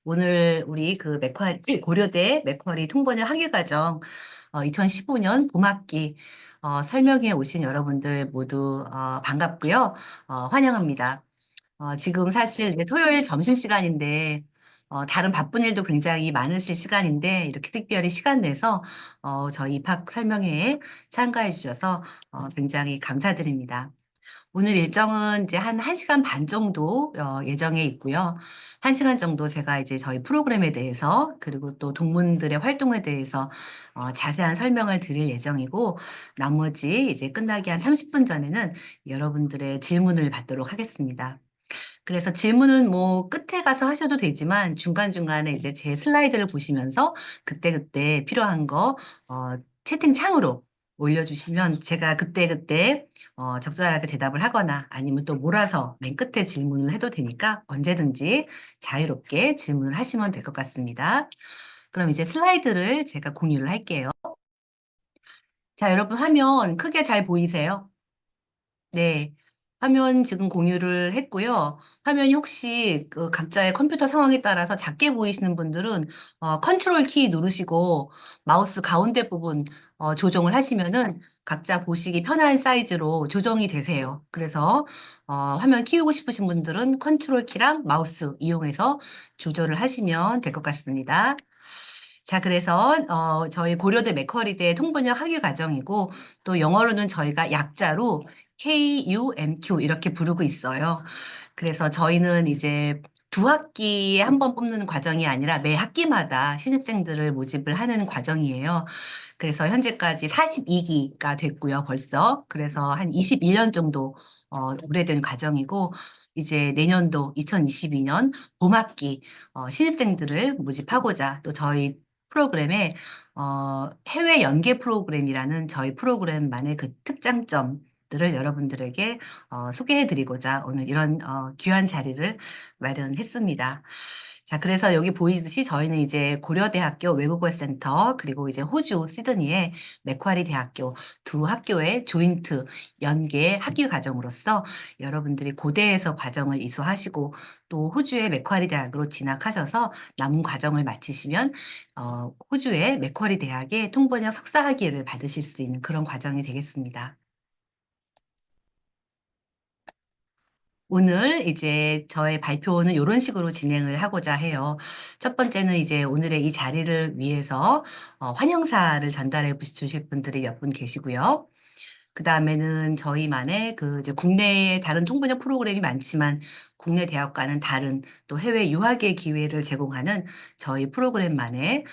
오늘 우리 그 고려대 맥쿼리 통번역 학위과정 2015년 봄학기 설명회 오신 여러분들 모두 반갑고요. 환영합니다. 지금 사실 이제 토요일 점심시간인데 다른 바쁜 일도 굉장히 많으실 시간인데 이렇게 특별히 시간 내서 저희 입학 설명회에 참가해 주셔서 굉장히 감사드립니다. 오늘 일정은 이제 한 1시간 반 정도 예정해 있고요. 1시간 정도 제가 이제 저희 프로그램에 대해서 그리고 또 동문들의 활동에 대해서 자세한 설명을 드릴 예정이고 나머지 이제 끝나기 한 30분 전에는 여러분들의 질문을 받도록 하겠습니다. 그래서 질문은 뭐 끝에 가서 하셔도 되지만 중간중간에 이제 제 슬라이드를 보시면서 그때그때 필요한 거 채팅창으로 올려주시면 제가 그때그때 적절하게 대답을 하거나 아니면 또 몰아서 맨 끝에 질문을 해도 되니까 언제든지 자유롭게 질문을 하시면 될 것 같습니다. 그럼 이제 슬라이드를 제가 공유를 할게요. 자, 여러분 화면 크게 잘 보이세요? 네. 화면 지금 공유를 했고요. 화면이 혹시 그 각자의 컴퓨터 상황에 따라서 작게 보이시는 분들은 컨트롤 키 누르시고 마우스 가운데 부분 조정을 하시면은 각자 보시기 편한 사이즈로 조정이 되세요. 그래서 화면 키우고 싶으신 분들은 컨트롤 키랑 마우스 이용해서 조절을 하시면 될 것 같습니다. 자, 그래서 저희 고려대 맥쿼리대 통번역 학위 과정이고 또 영어로는 저희가 약자로 KUMQ 이렇게 부르고 있어요. 그래서 저희는 이제 두 학기에 한 번 뽑는 과정이 아니라 매 학기마다 신입생들을 모집을 하는 과정이에요. 그래서 현재까지 42기가 됐고요, 벌써. 그래서 한 21년 정도 오래된 과정이고 이제 내년도 2022년 봄학기 신입생들을 모집하고자 또 저희 프로그램에 해외 연계 프로그램이라는 저희 프로그램만의 그 특장점들을 여러분들에게 소개해드리고자 오늘 이런 귀한 자리를 마련했습니다. 자, 그래서 여기 보이듯이 저희는 이제 고려대학교 외국어센터 그리고 이제 호주 시드니의 맥쿼리 대학교 두 학교의 조인트 연계 학위 과정으로서 여러분들이 고대에서 과정을 이수하시고 또 호주의 맥쿼리 대학으로 진학하셔서 남은 과정을 마치시면 호주의 맥쿼리 대학의 통번역 석사 학위를 받으실 수 있는 그런 과정이 되겠습니다. 오늘 이제 저의 발표는 이런 식으로 진행을 하고자 해요. 첫 번째는 이제 오늘의 이 자리를 위해서 환영사를 전달해 주실 분들이 몇 분 계시고요. 그다음에는 저희만의 그 이제 국내에 다른 통번역 프로그램이 많지만 국내 대학과는 다른 또 해외 유학의 기회를 제공하는 저희 프로그램만의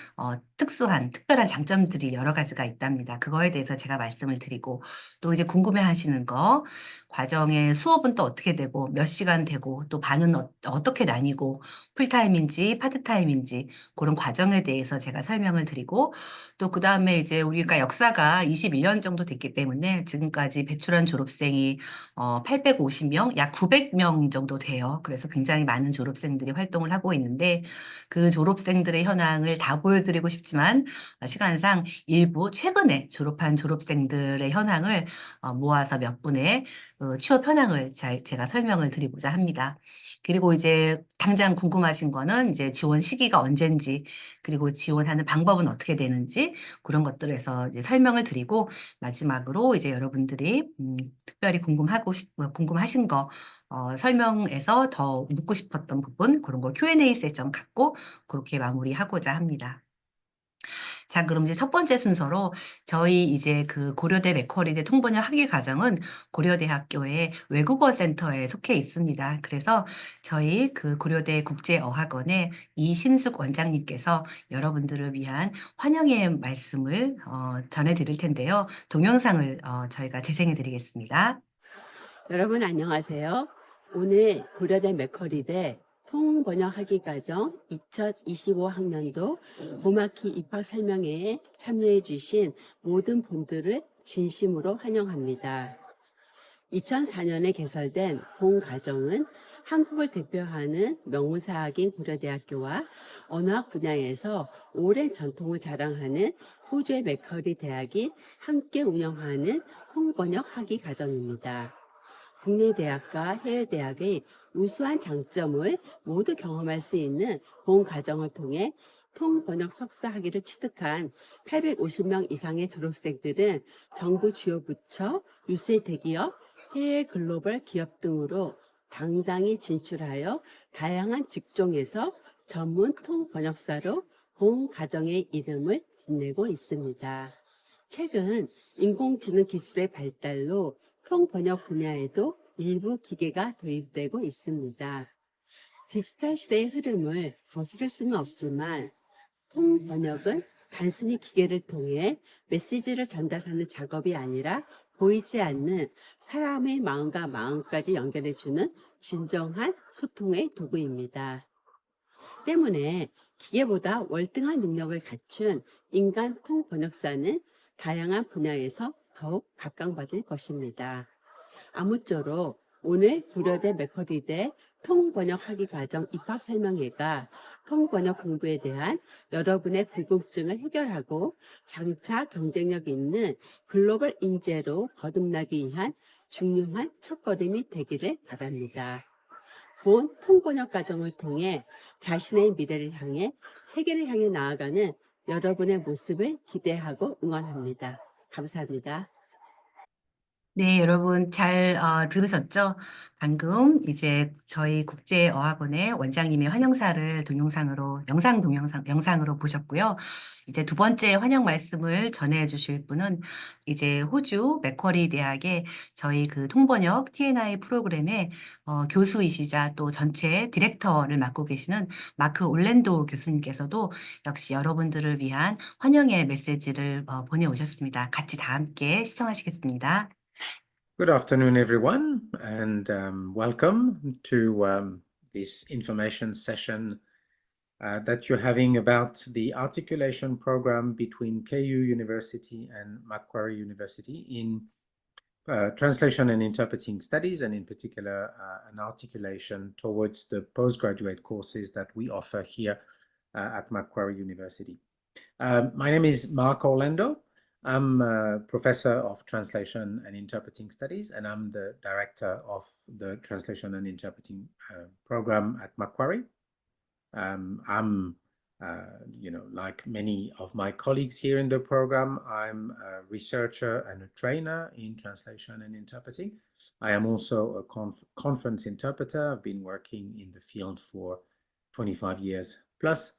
특수한 특별한 장점들이 여러 가지가 있답니다. 그거에 대해서 제가 말씀을 드리고 또 이제 궁금해하시는 거 과정의 수업은 또 어떻게 되고 몇 시간 되고 또 반은 어떻게 나뉘고 풀타임인지 파트타임인지 그런 과정에 대해서 제가 설명을 드리고 또 그다음에 이제 우리가 역사가 21년 정도 됐기 때문에 지금까지 배출한 졸업생이 850명, 약 900명 정도 돼요. 그래서 굉장히 많은 졸업생들이 활동을 하고 있는데 그 졸업생들의 현황을 다 보여드리고 싶지만 시간상 일부 최근에 졸업한 졸업생들의 현황을 모아서 몇 분의 취업 현황을 제가 설명을 드리고자 합니다. 그리고 이제 당장 궁금하신 거는 이제 지원 시기가 언젠지 그리고 지원하는 방법은 어떻게 되는지 그런 것들에서 이제 설명을 드리고 마지막으로 이제 여러분들이 특별히 궁금하신 거 설명해서 더 묻고 싶었던 부분 그런 거 Q&A 세션 갖고 그렇게 마무리하고자 합니다. 자, 그럼 이제 첫 번째 순서로 저희 이제 그 고려대 맥쿼리대 통번역 학위 과정은 고려대학교의 외국어 센터에 속해 있습니다. 그래서 저희 그 고려대 국제어학원의 이신숙 원장님께서 여러분들을 위한 환영의 말씀을 전해 드릴 텐데요. 동영상을 저희가 재생해 드리겠습니다. 여러분 안녕하세요. 오늘 고려대 맥쿼리대 통번역학위과정 2025학년도 봄학기 입학 설명회에 참여해 주신 모든 분들을 진심으로 환영합니다. 2004년에 개설된 본 과정은 한국을 대표하는 명문사학인 고려대학교와 언어학 분야에서 오랜 전통을 자랑하는 호주의 맥쿼리 대학이 함께 운영하는 통번역 학위 과정입니다. 국내 대학과 해외 대학의 우수한 장점을 모두 경험할 수 있는 본 과정을 통해 통번역 석사 학위를 취득한 850명 이상의 졸업생들은 정부 주요 부처, 유수의 대기업, 해외 글로벌 기업 등으로 당당히 진출하여 다양한 직종에서 전문 통번역사로 본 과정의 이름을 빛내고 있습니다. 최근 인공지능 기술의 발달로 통번역 분야에도 일부 기계가 도입되고 있습니다. 디지털 시대의 흐름을 거스를 수는 없지만 통번역은 단순히 기계를 통해 메시지를 전달하는 작업이 아니라 보이지 않는 사람의 마음과 마음까지 연결해주는 진정한 소통의 도구입니다. 때문에 기계보다 월등한 능력을 갖춘 인간 통번역사는 다양한 분야에서 더욱 각광받을 것입니다. 아무쪼록 오늘 고려대 맥쿼리대 통번역학위 과정 입학 설명회가 통번역 공부에 대한 여러분의 궁금증을 해결하고 장차 경쟁력 있는 글로벌 인재로 거듭나기 위한 중요한 첫걸음이 되기를 바랍니다. 본 통번역 과정을 통해 자신의 미래를 향해 세계를 향해 나아가는 여러분의 모습을 기대하고 응원합니다. 감사합니다. 네, 여러분 잘 들으셨죠? 방금 이제 저희 국제어학원의 원장님의 환영사를 동영상으로 영상으로 보셨고요. 이제 두 번째 환영 말씀을 전해 주실 분은 이제 호주 맥쿼리 대학의 저희 그 통번역 T&I 프로그램의 교수이시자 또 전체 디렉터를 맡고 계시는 마크 올랜도 교수님께서도 역시 여러분들을 위한 환영의 메시지를 보내오셨습니다. 같이 다 함께 시청하시겠습니다. Good afternoon, everyone, and welcome to this information session that you're having about the articulation program between KU University and Macquarie University in translation and interpreting studies, and in particular an articulation towards the postgraduate courses that we offer here at Macquarie University. My name is Mark Orlando. I'm a professor of translation and interpreting studies, and I'm the director of the translation and interpreting program at Macquarie. I'm, like many of my colleagues here in the program, I'm a researcher and a trainer in translation and interpreting. I am also a conference interpreter. I've been working in the field for 25 years plus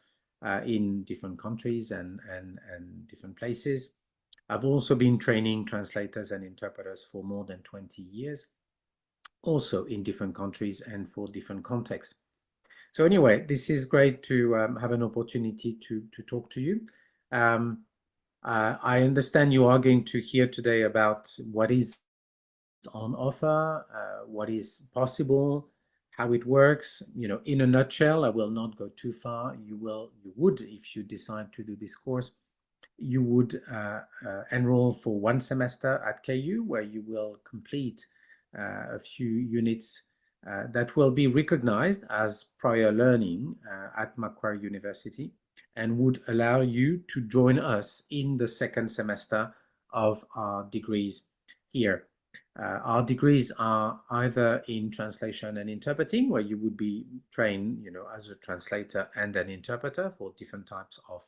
in different countries and different places. I've also been training translators and interpreters for more than 20 years, also in different countries and for different contexts. So anyway, this is great to have an opportunity to talk to you. I understand you are going to hear today about what is on offer, what is possible, how it works. In a nutshell, I will not go too far. You would, if you decide to do this course, you would enroll for 1 semester at KU, where you will complete a few units that will be recognized as prior learning at Macquarie University, and would allow you to join us in the 2nd semester of our degrees here. Our degrees are either in translation and interpreting, where you would be trained, as a translator and an interpreter for different types of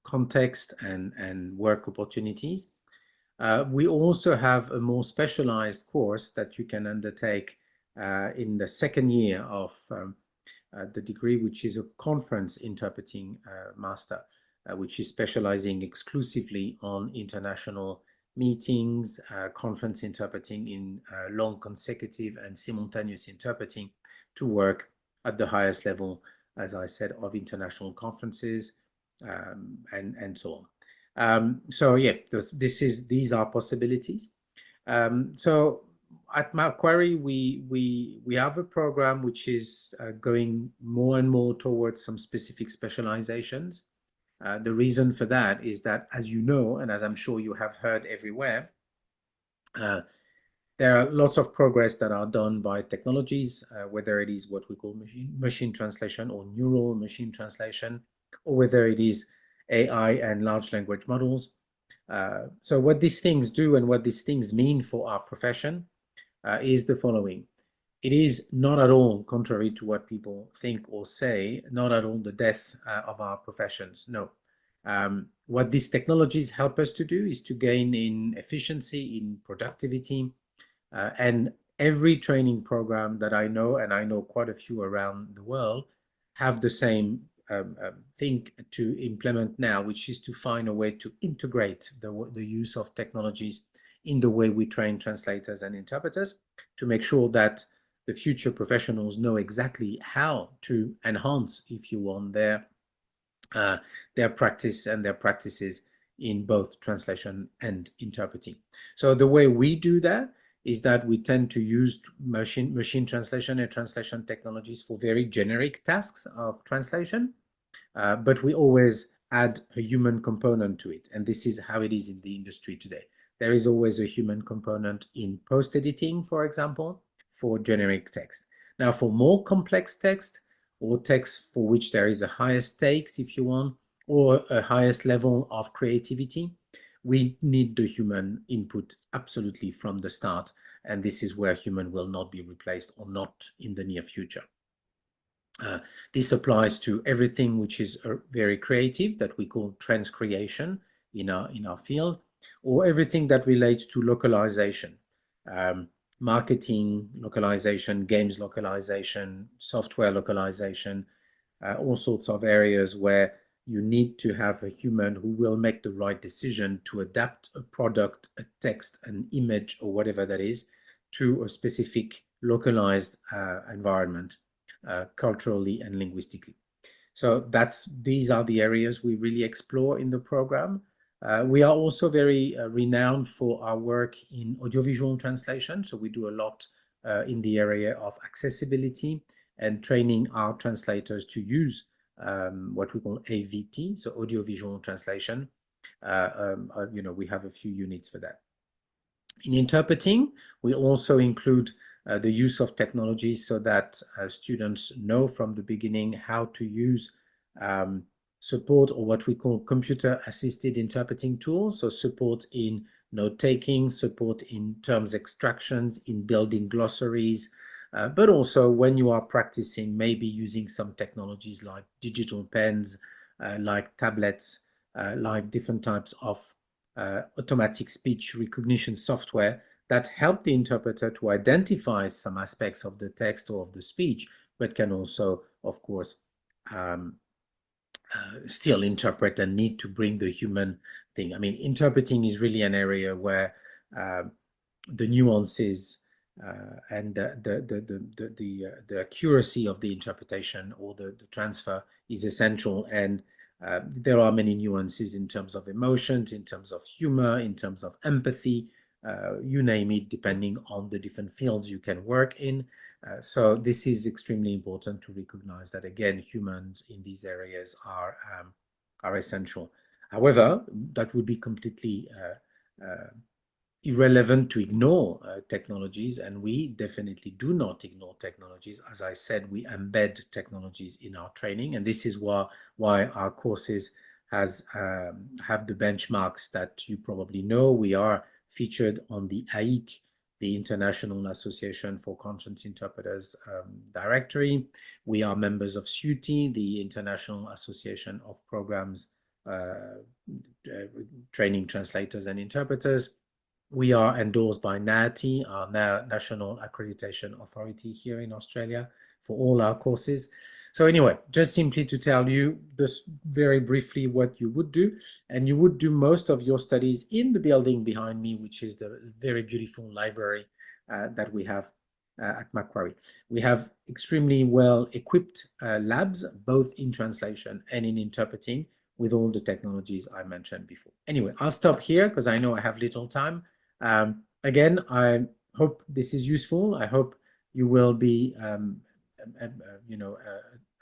context and work opportunities. We also have a more specialized course that you can undertake in the 2nd year of the degree, which is a conference interpreting master, which is specializing exclusively on international meetings, conference interpreting in long consecutive and simultaneous interpreting to work at the highest level, as I said, of international conferences and so on. So yeah, these are possibilities. So at Macquarie, we have a program which is going more and more towards some specific specializations. The reason for that is that, as you know, and as I'm sure you have heard everywhere, there are lots of progress that are done by technologies, whether it is what we call machine translation or neural machine translation, or whether it is AI and large language models. So what these things do and what these things mean for our profession is the following. It is not at all contrary to what people think or say, not at all the death of our professions. No. What these technologies help us to do is to gain in efficiency, in productivity, and every training program that I know, and I know quite a few around the world, have the same thing to implement now, which is to find a way to integrate the use of technologies in the way we train translators and interpreters to make sure that the future professionals know exactly how to enhance, if you want, their practice and their practices in both translation and interpreting. So the way we do that is that we tend to use machine translation and translation technologies for very generic tasks of translation, but we always add a human component to it. And this is how it is in the industry today. There is always a human component in post-editing, for example, for generic text. Now, for more complex text, or text for which there is a higher stakes, if you want, or a highest level of creativity, we need the human input absolutely from the start. And this is where human will not be replaced, or not in the near future. This applies to everything which is very creative, that we call transcreation in our field, or everything that relates to localization, marketing localization, games localization, software localization, all sorts of areas where you need to have a human who will make the right decision to adapt a product, a text, an image, or whatever that is, to a specific localized environment, culturally and linguistically. So these are the areas we really explore in the program. We are also very renowned for our work in audiovisual translation. So we do a lot in the area of accessibility and training our translators to use what we call AVT, so audiovisual translation. We have a few units for that. In interpreting, we also include the use of technology so that students know from the beginning how to use support, or what we call computer-assisted interpreting tools. So support in note-taking, support in terms extractions, in building glossaries, but also when you are practicing, maybe using some technologies like digital pens, like tablets, like different types of automatic speech recognition software that help the interpreter to identify some aspects of the text or of the speech, but can also, of course, still interpret and need to bring the human thing. I mean, interpreting is really an area where the nuances and the accuracy of the interpretation or the transfer is essential. And there are many nuances in terms of emotions, in terms of humor, in terms of empathy, you name it, depending on the different fields you can work in. So this is extremely important to recognize that, again, humans in these areas are essential. However, that would be completely irrelevant to ignore technologies, and we definitely do not ignore technologies. As I said, we embed technologies in our training, and this is why our courses have the benchmarks that you probably know. We are featured on the AIC, the International Association for Conference Interpreters directory. We are members of SUTI, the International Association of Programs Training Translators and Interpreters. We are endorsed by NAATI, our National Accreditation Authority here in Australia, for all our courses. So anyway, just simply to tell you this very briefly what you would do, and you would do most of your studies in the building behind me, which is the very beautiful library that we have at Macquarie. We have extremely well-equipped labs, both in translation and in interpreting, with all the technologies I mentioned before. Anyway, I'll stop here because I know I have little time. Again, I hope this is useful. I hope you will be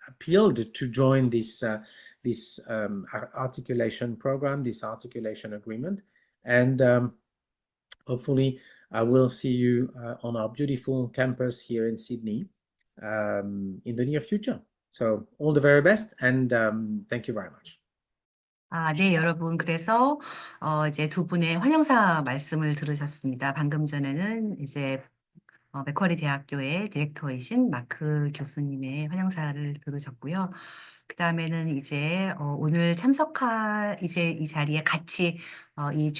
appealed to join this articulation program, this articulation agreement, and hopefully I will see you on our beautiful campus here in Sydney in the near future. So all the very best, and thank you very much. 네, 여러분. 그래서 이제 두 분의 환영사 말씀을 들으셨습니다. 방금 전에는 이제 맥쿼리 대학교의 디렉터이신 마크 교수님의 환영사를 들으셨고요. 그 다음에는 이제 오늘 이제 이 자리에 같이 이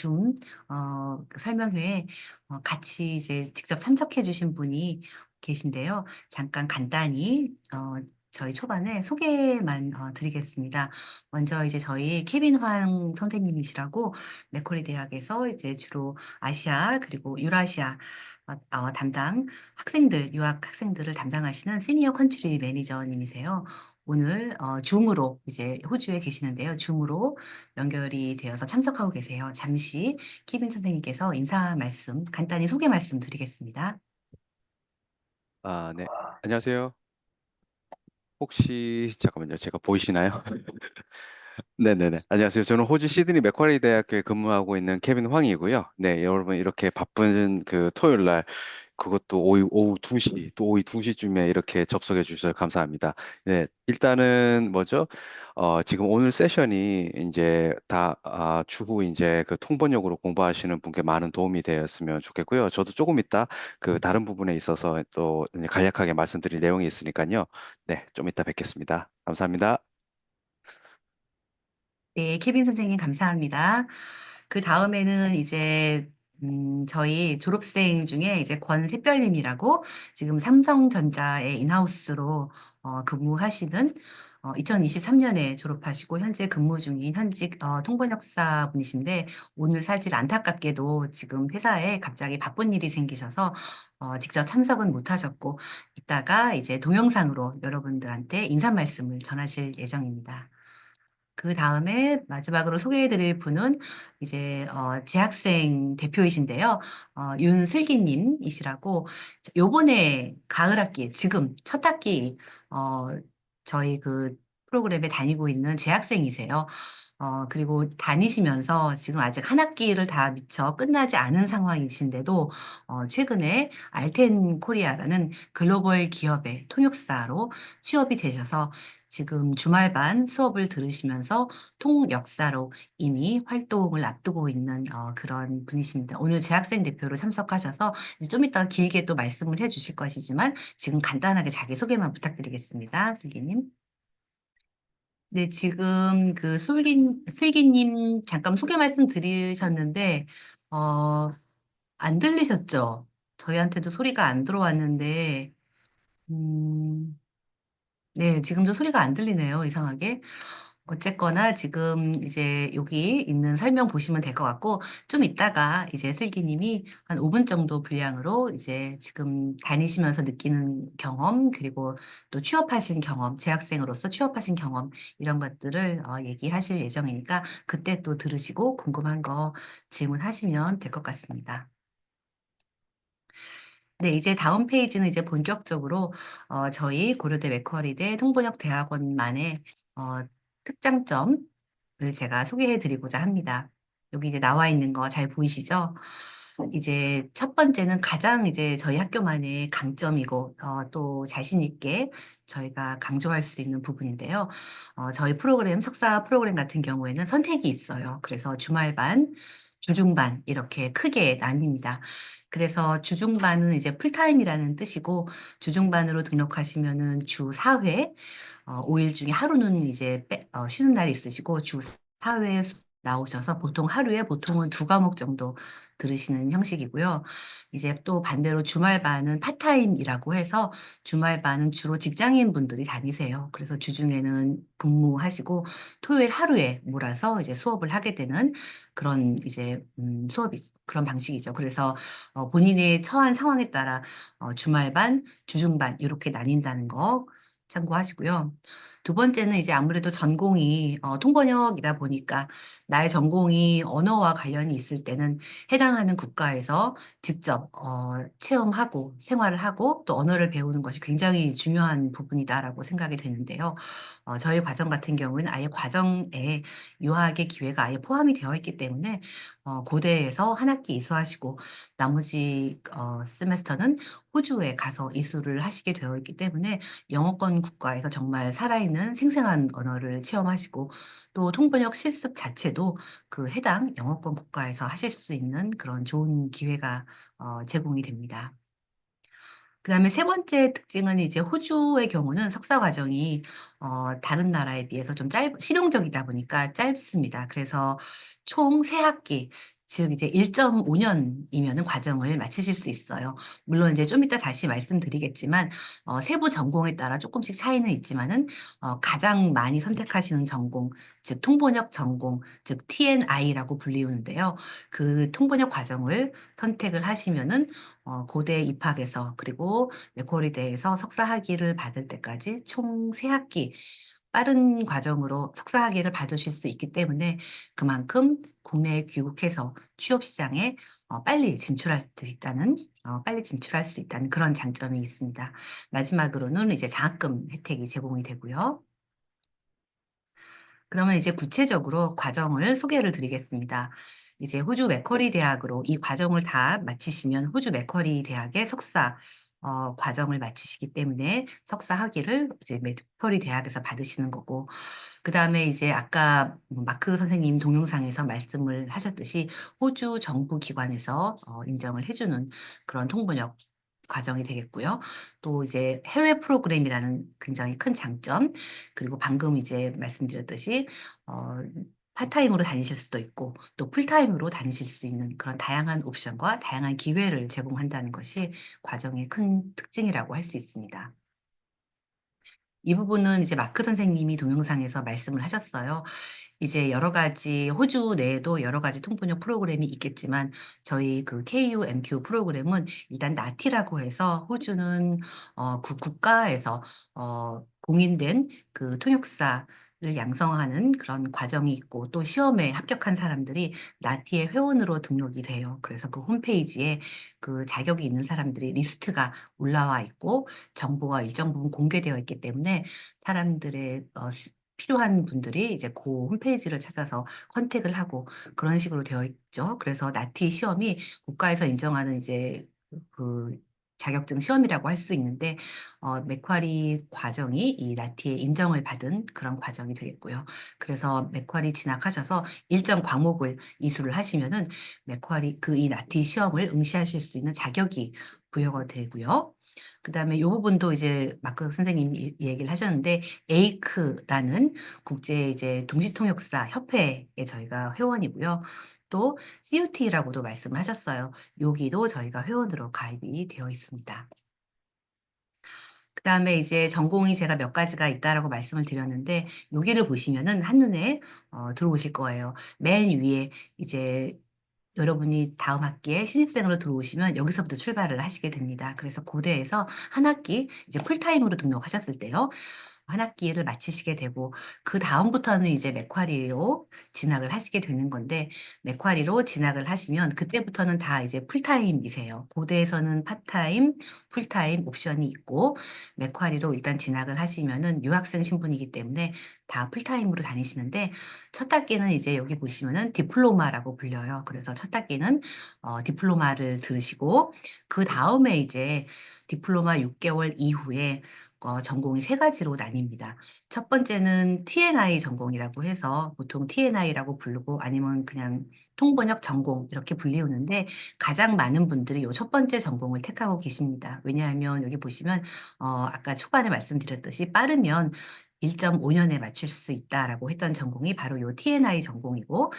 그 설명회에 같이 이제 직접 참석해 주신 분이 계신데요. 잠깐 간단히 저희 초반에 소개만 드리겠습니다. 먼저 이제 저희 케빈 황 선생님이시라고 맥쿼리 대학에서 이제 주로 아시아 그리고 유라시아 담당 유학 학생들을 담당하시는 시니어 컨트리 매니저님이세요. 오늘 줌으로 이제 호주에 계시는데요. 줌으로 연결이 되어서 참석하고 계세요. 잠시 케빈 선생님께서 인사 말씀, 간단히 소개 말씀 드리겠습니다. 네. 안녕하세요. 혹시 잠깐만요. 제가 보이시나요? 네네네. 안녕하세요. 저는 호주 시드니 맥쿼리 대학교에 근무하고 있는 케빈 황이고요. 네, 여러분 이렇게 바쁜 그 토요일 날 그것도 오후 2시, 또 오후 2시쯤에 이렇게 접속해 주셔서 감사합니다. 네, 일단은 뭐죠? 지금 오늘 세션이 이제 추후 이제 그 통번역으로 공부하시는 분께 많은 도움이 되었으면 좋겠고요. 저도 조금 이따 그 다른 부분에 있어서 또 이제 간략하게 말씀드릴 내용이 있으니까요. 네, 좀 이따 뵙겠습니다. 감사합니다. 네, 케빈 선생님 감사합니다. 그 다음에는 이제 저희 졸업생 중에 이제 권샛별님이라고 지금 삼성전자의 인하우스로 근무하시는 2023년에 졸업하시고 현재 근무 중인 현직 통번역사 분이신데 오늘 사실 안타깝게도 지금 회사에 갑자기 바쁜 일이 생기셔서 직접 참석은 못 하셨고 이따가 이제 동영상으로 여러분들한테 인사 말씀을 전하실 예정입니다. 그 다음에 마지막으로 소개해드릴 분은 이제 재학생 대표이신데요. 윤슬기님이시라고 요번에 가을 학기, 지금 첫 학기 저희 그 프로그램에 다니고 있는 재학생이세요. 그리고 다니시면서 지금 아직 한 학기를 다 미처 끝나지 않은 상황이신데도 최근에 알텐 코리아라는 글로벌 기업의 통역사로 취업이 되셔서 지금 주말반 수업을 들으시면서 통역사로 이미 활동을 앞두고 있는 그런 분이십니다. 오늘 재학생 대표로 참석하셔서 이제 좀 이따 길게 또 말씀을 해주실 것이지만 지금 간단하게 자기소개만 부탁드리겠습니다. 슬기님. 네, 지금 그 슬기님 잠깐 소개 말씀 드리셨는데 안 들리셨죠? 저희한테도 소리가 안 들어왔는데 음, 네, 지금도 소리가 안 들리네요, 이상하게. 어쨌거나 지금 이제 여기 있는 설명 보시면 될 것 같고, 좀 이따가 이제 슬기님이 한 5분 정도 분량으로 이제 지금 다니시면서 느끼는 경험, 그리고 또 취업하신 경험, 재학생으로서 취업하신 경험, 이런 것들을 얘기하실 예정이니까 그때 또 들으시고 궁금한 거 질문하시면 될 것 같습니다. 네, 이제 다음 페이지는 이제 본격적으로 저희 고려대 맥쿼리대 통번역 대학원만의 특장점을 제가 소개해 드리고자 합니다. 여기 이제 나와 있는 거 잘 보이시죠? 이제 첫 번째는 가장 이제 저희 학교만의 강점이고 또 자신 있게 저희가 강조할 수 있는 부분인데요. 저희 프로그램, 석사 프로그램 같은 경우에는 선택이 있어요. 그래서 주말반, 주중반 이렇게 크게 나뉩니다. 그래서 주중반은 이제 풀타임이라는 뜻이고 주중반으로 등록하시면은 주 4회 5일 중에 하루는 이제 쉬는 날이 있으시고 주 4회 나오셔서 보통 하루에 보통은 2과목 정도 들으시는 형식이고요. 이제 또 반대로 주말반은 파타임이라고 해서 주말반은 주로 직장인 분들이 다니세요. 그래서 주중에는 근무하시고 토요일 하루에 몰아서 이제 수업을 하게 되는 그런 이제 그런 방식이죠. 그래서 본인의 처한 상황에 따라 주말반, 주중반 이렇게 나뉜다는 거 참고하시고요. 두 번째는 이제 아무래도 전공이 통번역이다 보니까 나의 전공이 언어와 관련이 있을 때는 해당하는 국가에서 직접 체험하고 생활을 하고 또 언어를 배우는 것이 굉장히 중요한 부분이다라고 생각이 되는데요. 저희 과정 같은 경우는 아예 과정에 유학의 기회가 아예 포함이 되어 있기 때문에 고대에서 한 학기 이수하시고 나머지 세메스터는 호주에 가서 이수를 하시게 되어 있기 때문에 영어권 국가에서 정말 살아있는 생생한 언어를 체험하시고 또 통번역 실습 자체도 그 해당 영어권 국가에서 하실 수 있는 그런 좋은 기회가 제공이 됩니다. 그다음에 세 번째 특징은 이제 호주의 경우는 석사 과정이 다른 나라에 비해서 좀 실용적이다 보니까 짧습니다. 그래서 총 세 학기, 즉 이제 1.5년이면은 과정을 마치실 수 있어요. 물론 이제 좀 이따 다시 말씀드리겠지만 세부 전공에 따라 조금씩 차이는 있지만은 가장 많이 선택하시는 전공, 즉 통번역 전공, 즉 TNI라고 불리우는데요. 그 통번역 과정을 선택을 하시면은 고대에 입학해서 그리고 맥쿼리대에서 석사 학위를 받을 때까지 총 세 학기 빠른 과정으로 석사 학위를 받으실 수 있기 때문에 그만큼 국내에 귀국해서 취업 시장에 빨리 진출할 수 있다는 그런 장점이 있습니다. 마지막으로는 이제 장학금 혜택이 제공이 되고요. 그러면 이제 구체적으로 과정을 소개를 드리겠습니다. 이제 호주 맥쿼리 대학으로 이 과정을 다 마치시면 호주 맥쿼리 대학의 석사 과정을 마치시기 때문에 석사 학위를 이제 맥쿼리 대학에서 받으시는 거고, 그 다음에 이제 아까 마크 선생님 동영상에서 말씀을 하셨듯이 호주 정부 기관에서 인정을 해주는 그런 통번역 과정이 되겠고요. 또 이제 해외 프로그램이라는 굉장히 큰 장점, 그리고 방금 이제 말씀드렸듯이 어, 파타임으로 다니실 수도 있고 또 풀타임으로 다니실 수 있는 그런 다양한 옵션과 다양한 기회를 제공한다는 것이 과정의 큰 특징이라고 할 수 있습니다. 이 부분은 이제 마크 선생님이 동영상에서 말씀을 하셨어요. 이제 여러 가지 호주 내에도 여러 가지 통번역 프로그램이 있겠지만 저희 그 KU MQ 프로그램은 일단 나티라고 해서 호주는 국가에서 공인된 그 통역사를 양성하는 그런 과정이 있고 또 시험에 합격한 사람들이 나티의 회원으로 등록이 돼요. 그래서 그 홈페이지에 그 자격이 있는 사람들이 리스트가 올라와 있고 정보가 일정 부분 공개되어 있기 때문에 사람들의 필요한 분들이 이제 그 홈페이지를 찾아서 컨택을 하고 그런 식으로 되어 있죠. 그래서 나티 시험이 국가에서 인정하는 이제 그 자격증 시험이라고 할 수 있는데 맥쿼리 과정이 이 나티의 인정을 받은 그런 과정이 되겠고요. 그래서 맥쿼리 진학하셔서 일정 과목을 이수를 하시면은 맥쿼리 그 이 나티 시험을 응시하실 수 있는 자격이 부여가 되고요. 그다음에 이 부분도 이제 마크 선생님이 얘기를 하셨는데 에이크라는 국제 이제 동시통역사 협회에 저희가 회원이고요. 또 CUT라고도 말씀을 하셨어요. 여기도 저희가 회원으로 가입이 되어 있습니다. 그다음에 이제 전공이 제가 몇 가지가 있다라고 말씀을 드렸는데 여기를 보시면은 한눈에 들어오실 거예요. 맨 위에 이제 여러분이 다음 학기에 신입생으로 들어오시면 여기서부터 출발을 하시게 됩니다. 그래서 고대에서 한 학기 이제 풀타임으로 등록하셨을 때요. 한 학기를 마치시게 되고 그 다음부터는 이제 맥쿼리로 진학을 하시게 되는 건데 맥쿼리로 진학을 하시면 그때부터는 다 이제 풀타임이세요. 고대에서는 파타임, 풀타임 옵션이 있고 맥쿼리로 일단 진학을 하시면은 유학생 신분이기 때문에 다 풀타임으로 다니시는데 첫 학기는 이제 여기 보시면은 디플로마라고 불려요. 그래서 첫 학기는 디플로마를 들으시고 그 다음에 이제 디플로마 6개월 이후에 전공이 세 가지로 나뉩니다. 첫 번째는 TNI 전공이라고 해서 보통 TNI라고 부르고 아니면 그냥 통번역 전공 이렇게 불리우는데 가장 많은 분들이 이 첫 번째 전공을 택하고 계십니다. 왜냐하면 여기 보시면 아까 초반에 말씀드렸듯이 빠르면 1.5년에 맞출 수 있다라고 했던 전공이 바로 이 TNI 전공이고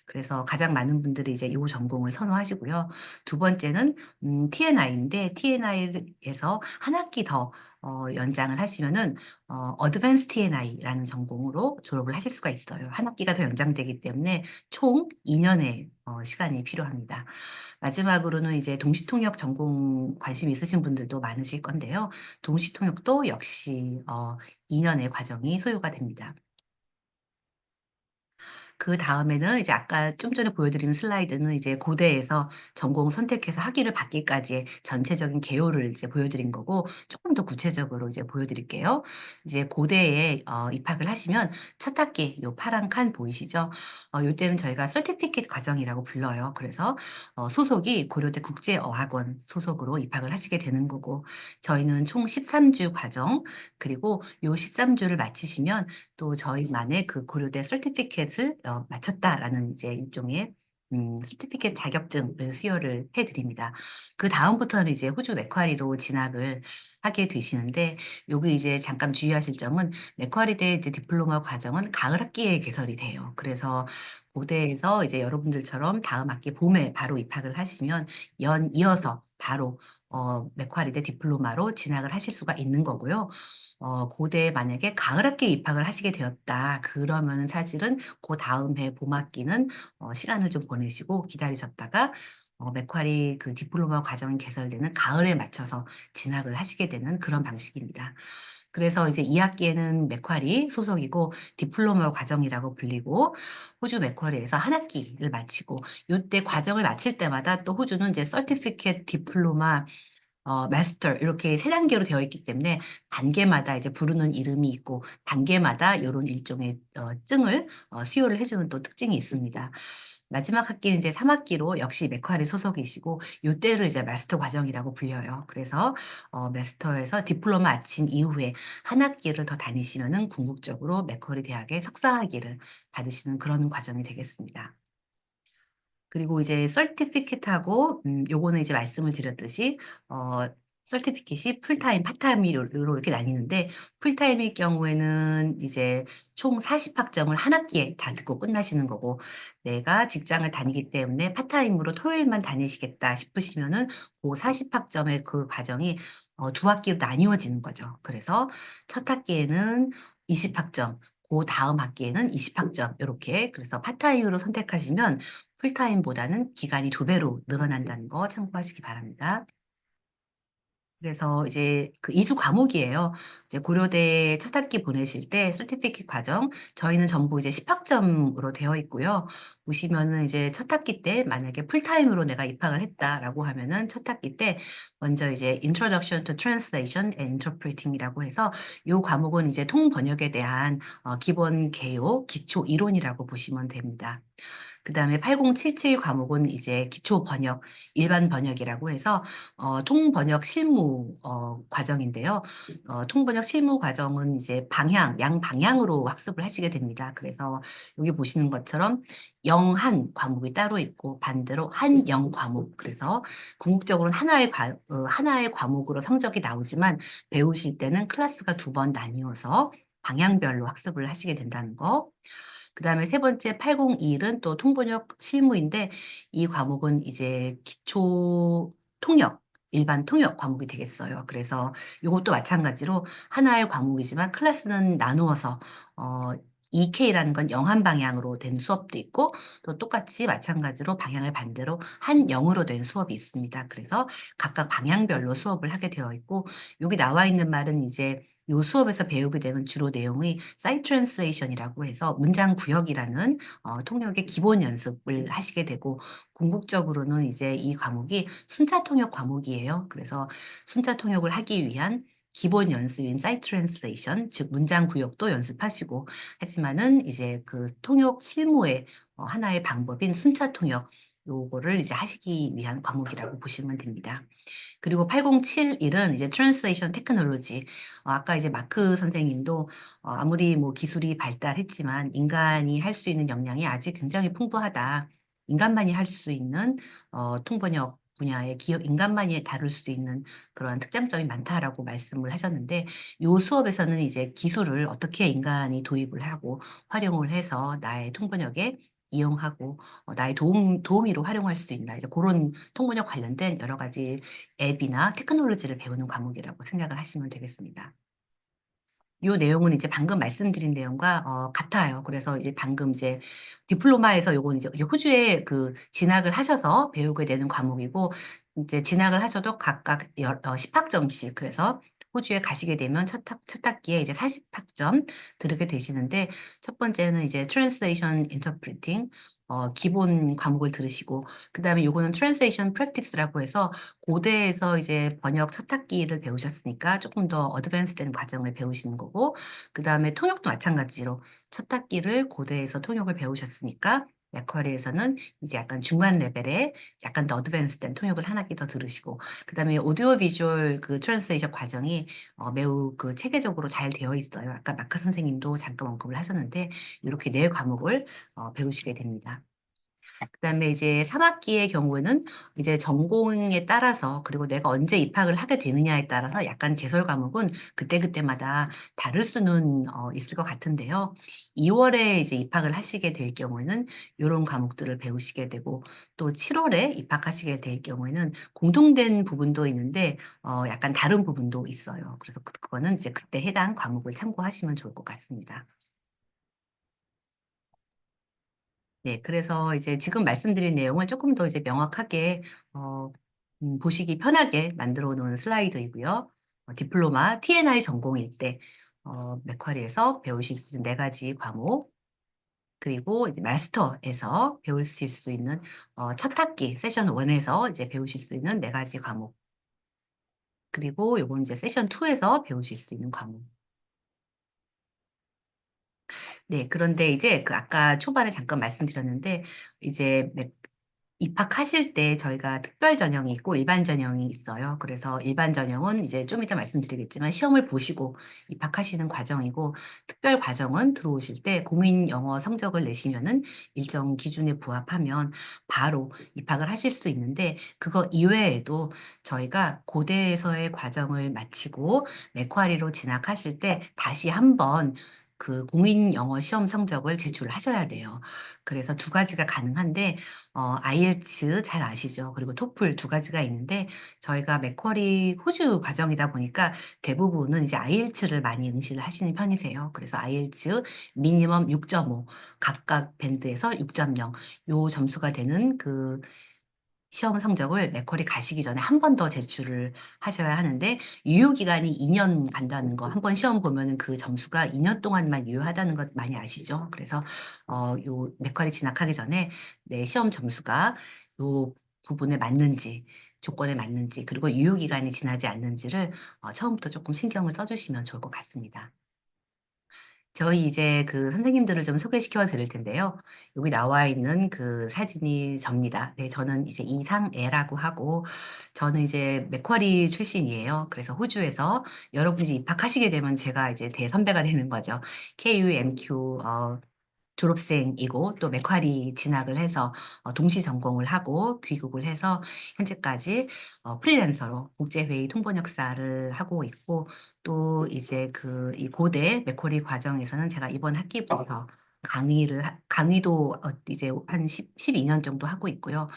그래서 가장 많은 분들이 이제 이 전공을 선호하시고요. 두 번째는 TNI인데 TNI에서 한 학기 더 연장을 하시면은 어드밴스 TNI라는 전공으로 졸업을 하실 수가 있어요. 한 학기가 더 연장되기 때문에 총 2년의 시간이 필요합니다. 마지막으로는 이제 동시통역 전공 관심 있으신 분들도 많으실 건데요. 동시통역도 역시 2년의 과정이 소요가 됩니다. 그 다음에는 이제 아까 좀 전에 보여드린 슬라이드는 이제 고대에서 전공 선택해서 학위를 받기까지의 전체적인 개요를 이제 보여드린 거고 조금 더 구체적으로 이제 보여드릴게요. 이제 고대에 입학을 하시면 첫 학기 요 파란 칸 보이시죠? 요때는 저희가 서티피케이트 과정이라고 불러요. 그래서 소속이 고려대 국제어학원 소속으로 입학을 하시게 되는 거고 저희는 총 13주 과정 그리고 요 13주를 마치시면 또 저희만의 그 고려대 서티피켓을 마쳤다라는 이제 일종의 서티피켓 자격증을 수여를 해드립니다. 그 다음부터는 이제 호주 맥쿼리로 진학을 하게 되시는데, 여기 이제 잠깐 주의하실 점은 맥쿼리대 이제 디플로마 과정은 가을 학기에 개설이 돼요. 그래서 고대에서 이제 여러분들처럼 다음 학기 봄에 바로 입학을 하시면 연 이어서 바로 맥쿼리대 디플로마로 진학을 하실 수가 있는 거고요. 고대에 만약에 가을 학기에 입학을 하시게 되었다. 그러면은 사실은 그 다음 해 봄 학기는 시간을 좀 보내시고 기다리셨다가 맥쿼리 그 디플로마 과정이 개설되는 가을에 맞춰서 진학을 하시게 되는 그런 방식입니다. 그래서 이제 2학기에는 맥쿼리 소속이고 디플로마 과정이라고 불리고, 호주 맥쿼리에서 한 학기를 마치고, 요때 과정을 마칠 때마다 또 호주는 이제 서티피켓 디플로마 마스터 이렇게 세 단계로 되어 있기 때문에 단계마다 이제 부르는 이름이 있고 단계마다 이런 일종의 증을 수여를 해주는 또 특징이 있습니다. 마지막 학기는 이제 3학기로 역시 맥쿼리 소속이시고 요때를 이제 마스터 과정이라고 불려요. 그래서 마스터에서 디플로마 마친 이후에 한 학기를 더 다니시면은 궁극적으로 맥쿼리 대학의 석사학위를 받으시는 그런 과정이 되겠습니다. 그리고 이제 서티피켓하고 요거는 이제 말씀을 드렸듯이 서티피켓이 풀타임, 파타임으로 이렇게 나뉘는데, 풀타임일 경우에는 이제 총 40학점을 한 학기에 다 듣고 끝나시는 거고, 내가 직장을 다니기 때문에 파타임으로 토요일만 다니시겠다 싶으시면은 그 40학점의 그 과정이 두 학기로 나뉘어지는 거죠. 그래서 첫 학기에는 20학점, 그 다음 학기에는 20학점 이렇게, 그래서 파타임으로 선택하시면 풀타임보다는 기간이 2배로 늘어난다는 거 참고하시기 바랍니다. 그래서 이제 그 이수 과목이에요. 이제 고려대 첫 학기 보내실 때 서티피켓 과정, 저희는 전부 이제 10학점으로 되어 있고요. 보시면은 이제 첫 학기 때 만약에 풀타임으로 내가 입학을 했다라고 하면은 첫 학기 때 먼저 이제 Introduction to Translation and Interpreting이라고 해서 이 과목은 이제 통번역에 대한 기본 개요, 기초 이론이라고 보시면 됩니다. 그 다음에 8077 과목은 이제 기초 번역, 일반 번역이라고 해서 통번역 실무 과정인데요. 통번역 실무 과정은 이제 양방향으로 학습을 하시게 됩니다. 그래서 여기 보시는 것처럼 영한 과목이 따로 있고 반대로 한영 과목. 그래서 궁극적으로는 하나의 과목으로 성적이 나오지만 배우실 때는 클래스가 2번 나뉘어서 방향별로 학습을 하시게 된다는 거. 그 다음에 세 번째 801은 또 통번역 실무인데, 이 과목은 이제 기초 통역, 일반 통역 과목이 되겠어요. 그래서 이것도 마찬가지로 하나의 과목이지만 클래스는 나누어서 2K라는 건 영한 방향으로 된 수업도 있고, 또 똑같이 마찬가지로 방향을 반대로 한 영으로 된 수업이 있습니다. 그래서 각각 방향별로 수업을 하게 되어 있고, 여기 나와 있는 말은 이제 요 수업에서 배우게 되는 주로 내용이 사이트 트랜슬레이션이라고 해서 문장 구역이라는 통역의 기본 연습을 하시게 되고, 궁극적으로는 이제 이 과목이 순차 통역 과목이에요. 그래서 순차 통역을 하기 위한 기본 연습인 사이트 트랜슬레이션, 즉 문장 구역도 연습하시고, 하지만은 이제 그 통역 실무의 하나의 방법인 순차 통역, 요거를 이제 하시기 위한 과목이라고 보시면 됩니다. 그리고 8071은 이제 트랜스레이션 테크놀로지. 아까 이제 마크 선생님도 아무리 뭐 기술이 발달했지만 인간이 할 수 있는 역량이 아직 굉장히 풍부하다. 인간만이 할 수 있는 통번역 분야의 인간만이 다룰 수 있는 그런 특장점이 많다라고 말씀을 하셨는데, 이 수업에서는 이제 기술을 어떻게 인간이 도입을 하고 활용을 해서 나의 통번역에 이용하고 나의 도우미로 활용할 수 있나, 이제 그런 통번역 관련된 여러 가지 앱이나 테크놀로지를 배우는 과목이라고 생각을 하시면 되겠습니다. 이 내용은 이제 방금 말씀드린 내용과 같아요. 그래서 이제 방금 이제 디플로마에서 요건 이제 호주에 그 진학을 하셔서 배우게 되는 과목이고, 이제 진학을 하셔도 각각 10학점씩, 그래서 호주에 가시게 되면 첫 학기에 이제 40학점 들으게 되시는데, 첫 번째는 이제 Translation Interpreting 기본 과목을 들으시고, 그 다음에 요거는 Translation Practice라고 해서 고대에서 이제 번역 첫 학기를 배우셨으니까 조금 더 어드밴스된 과정을 배우시는 거고, 그 다음에 통역도 마찬가지로 첫 학기를 고대에서 통역을 배우셨으니까 맥쿼리에서는 이제 약간 중간 레벨의 약간 더 어드밴스된 통역을 한 학기 더 들으시고, 그 다음에 오디오 비주얼 그 트랜스레이션 과정이 매우 그 체계적으로 잘 되어 있어요. 아까 마카 선생님도 잠깐 언급을 하셨는데 이렇게 네 과목을 배우시게 됩니다. 그다음에 이제 3학기의 경우에는 이제 전공에 따라서 그리고 내가 언제 입학을 하게 되느냐에 따라서 약간 개설 과목은 그때그때마다 다를 수는 있을 것 같은데요. 2월에 이제 입학을 하시게 될 경우에는 요런 과목들을 배우시게 되고 또 7월에 입학하시게 될 경우에는 공통된 부분도 있는데 약간 다른 부분도 있어요. 그래서 그거는 이제 그때 해당 과목을 참고하시면 좋을 것 같습니다. 네, 그래서 이제 지금 말씀드린 내용을 조금 더 이제 명확하게 보시기 편하게 만들어 놓은 슬라이드이고요. 디플로마 T&I 전공일 때 맥쿼리에서 배우실 수 있는 네 가지 과목, 그리고 이제 마스터에서 배우실 수 있는 첫 학기 세션 1에서 이제 배우실 수 있는 네 가지 과목, 그리고 요건 이제 세션 2에서 배우실 수 있는 과목. 네, 그런데 이제 그 아까 초반에 잠깐 말씀드렸는데 이제 입학하실 때 저희가 특별 전형이 있고 일반 전형이 있어요. 그래서 일반 전형은 이제 좀 이따 말씀드리겠지만 시험을 보시고 입학하시는 과정이고 특별 과정은 들어오실 때 공인 영어 성적을 내시면은 일정 기준에 부합하면 바로 입학을 하실 수 있는데 그거 이외에도 저희가 고대에서의 과정을 마치고 맥쿼리로 진학하실 때 다시 한번 그 공인 영어 시험 성적을 제출하셔야 돼요. 그래서 두 가지가 가능한데 IELTS 잘 아시죠? 그리고 토플 두 가지가 있는데 저희가 맥쿼리 호주 과정이다 보니까 대부분은 이제 IELTS를 많이 응시를 하시는 편이세요. 그래서 IELTS 미니멈 6.5 각각 밴드에서 6.0 요 점수가 되는 그 시험 성적을 맥쿼리 가시기 전에 한 번 더 제출을 하셔야 하는데 유효 기간이 2년 간다는 거 한 번 시험 보면은 그 점수가 2년 동안만 유효하다는 것 많이 아시죠? 그래서 요 맥쿼리 진학하기 전에 내 시험 점수가 요 부분에 맞는지 조건에 맞는지 그리고 유효 기간이 지나지 않는지를 처음부터 조금 신경을 써주시면 좋을 것 같습니다. 저희 이제 그 선생님들을 좀 소개시켜 드릴 텐데요. 여기 나와 있는 그 사진이 접니다. 네, 저는 이제 이상애라고 하고, 저는 이제 맥쿼리 출신이에요. 그래서 호주에서 여러분이 이제 입학하시게 되면 제가 이제 대선배가 되는 거죠. KUMQ, 졸업생이고 또 맥쿼리 진학을 해서 동시 전공을 하고 귀국을 해서 현재까지 프리랜서로 국제회의 통번역사를 하고 있고 또 이제 그 이 고대 맥쿼리 과정에서는 제가 이번 학기부터 강의도 이제 한 12년 정도 하고 있고요.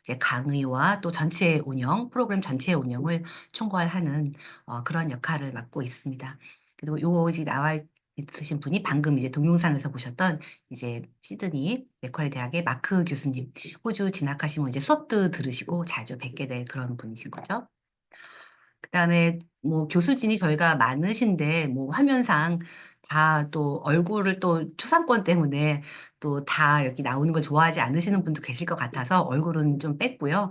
이제 강의와 또 전체 운영, 프로그램 전체 운영을 총괄하는 그런 역할을 맡고 있습니다. 그리고 요거 이제 나와 있으신 분이 방금 이제 동영상에서 보셨던 이제 시드니 맥쿼리 대학의 마크 교수님, 호주 진학하시면 이제 수업도 들으시고 자주 뵙게 될 그런 분이신 거죠. 그다음에 뭐 교수진이 저희가 많으신데 뭐 화면상 다 또 얼굴을 또 초상권 때문에 또 다 여기 나오는 걸 좋아하지 않으시는 분도 계실 것 같아서 얼굴은 좀 뺐고요.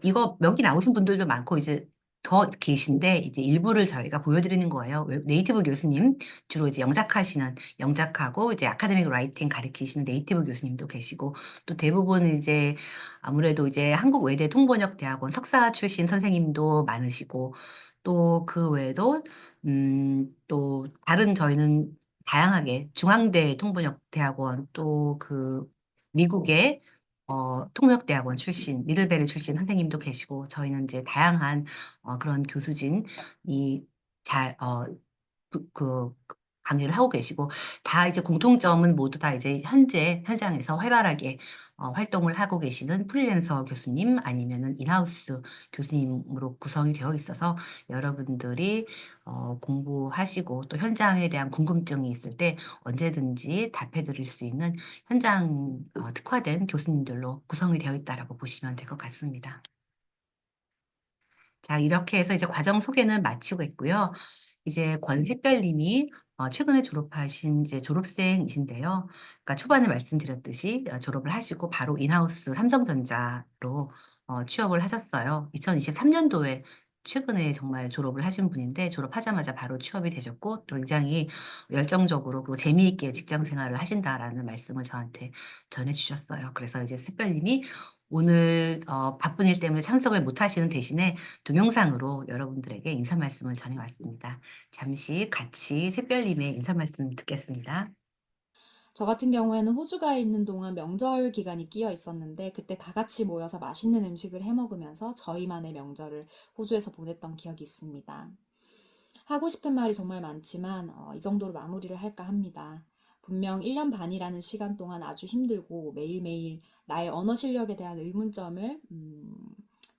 이거 여기 나오신 분들도 많고 이제 더 계신데 이제 일부를 저희가 보여드리는 거예요. 네이티브 교수님 주로 이제 영작하고 이제 아카데믹 라이팅 가르치시는 네이티브 교수님도 계시고 또 대부분 이제 아무래도 이제 한국외대 통번역대학원 석사 출신 선생님도 많으시고 또 그 외에도 또 다른 저희는 다양하게 중앙대 통번역대학원 또 그 미국의 통역대학원 출신 미들베리 출신 선생님도 계시고 저희는 이제 다양한 그런 교수진이 잘 그 강의를 하고 계시고 다 이제 공통점은 모두 다 이제 현재 현장에서 활발하게 활동을 하고 계시는 프리랜서 교수님 아니면은 인하우스 교수님으로 구성이 되어 있어서 여러분들이 공부하시고 또 현장에 대한 궁금증이 있을 때 언제든지 답해 드릴 수 있는 현장 특화된 교수님들로 구성이 되어 있다라고 보시면 될 것 같습니다. 자, 이렇게 해서 이제 과정 소개는 마치고 있고요. 이제 권샛별님이 최근에 졸업하신 이제 졸업생이신데요. 그러니까 초반에 말씀드렸듯이 졸업을 하시고 바로 인하우스 삼성전자로 취업을 하셨어요. 2023년도에 최근에 정말 졸업을 하신 분인데 졸업하자마자 바로 취업이 되셨고 또 굉장히 열정적으로 그리고 재미있게 직장 생활을 하신다라는 말씀을 저한테 전해주셨어요. 그래서 이제 샛별님이 오늘 바쁜 일 때문에 참석을 못 하시는 대신에 동영상으로 여러분들에게 인사 말씀을 전해왔습니다. 잠시 같이 샛별님의 인사 말씀 듣겠습니다. 저 같은 경우에는 호주가에 있는 동안 명절 기간이 끼어 있었는데 그때 다 같이 모여서 맛있는 음식을 해 먹으면서 저희만의 명절을 호주에서 보냈던 기억이 있습니다. 하고 싶은 말이 정말 많지만 이 정도로 마무리를 할까 합니다. 분명 1년 반이라는 시간 동안 아주 힘들고 매일매일 나의 언어 실력에 대한 의문점을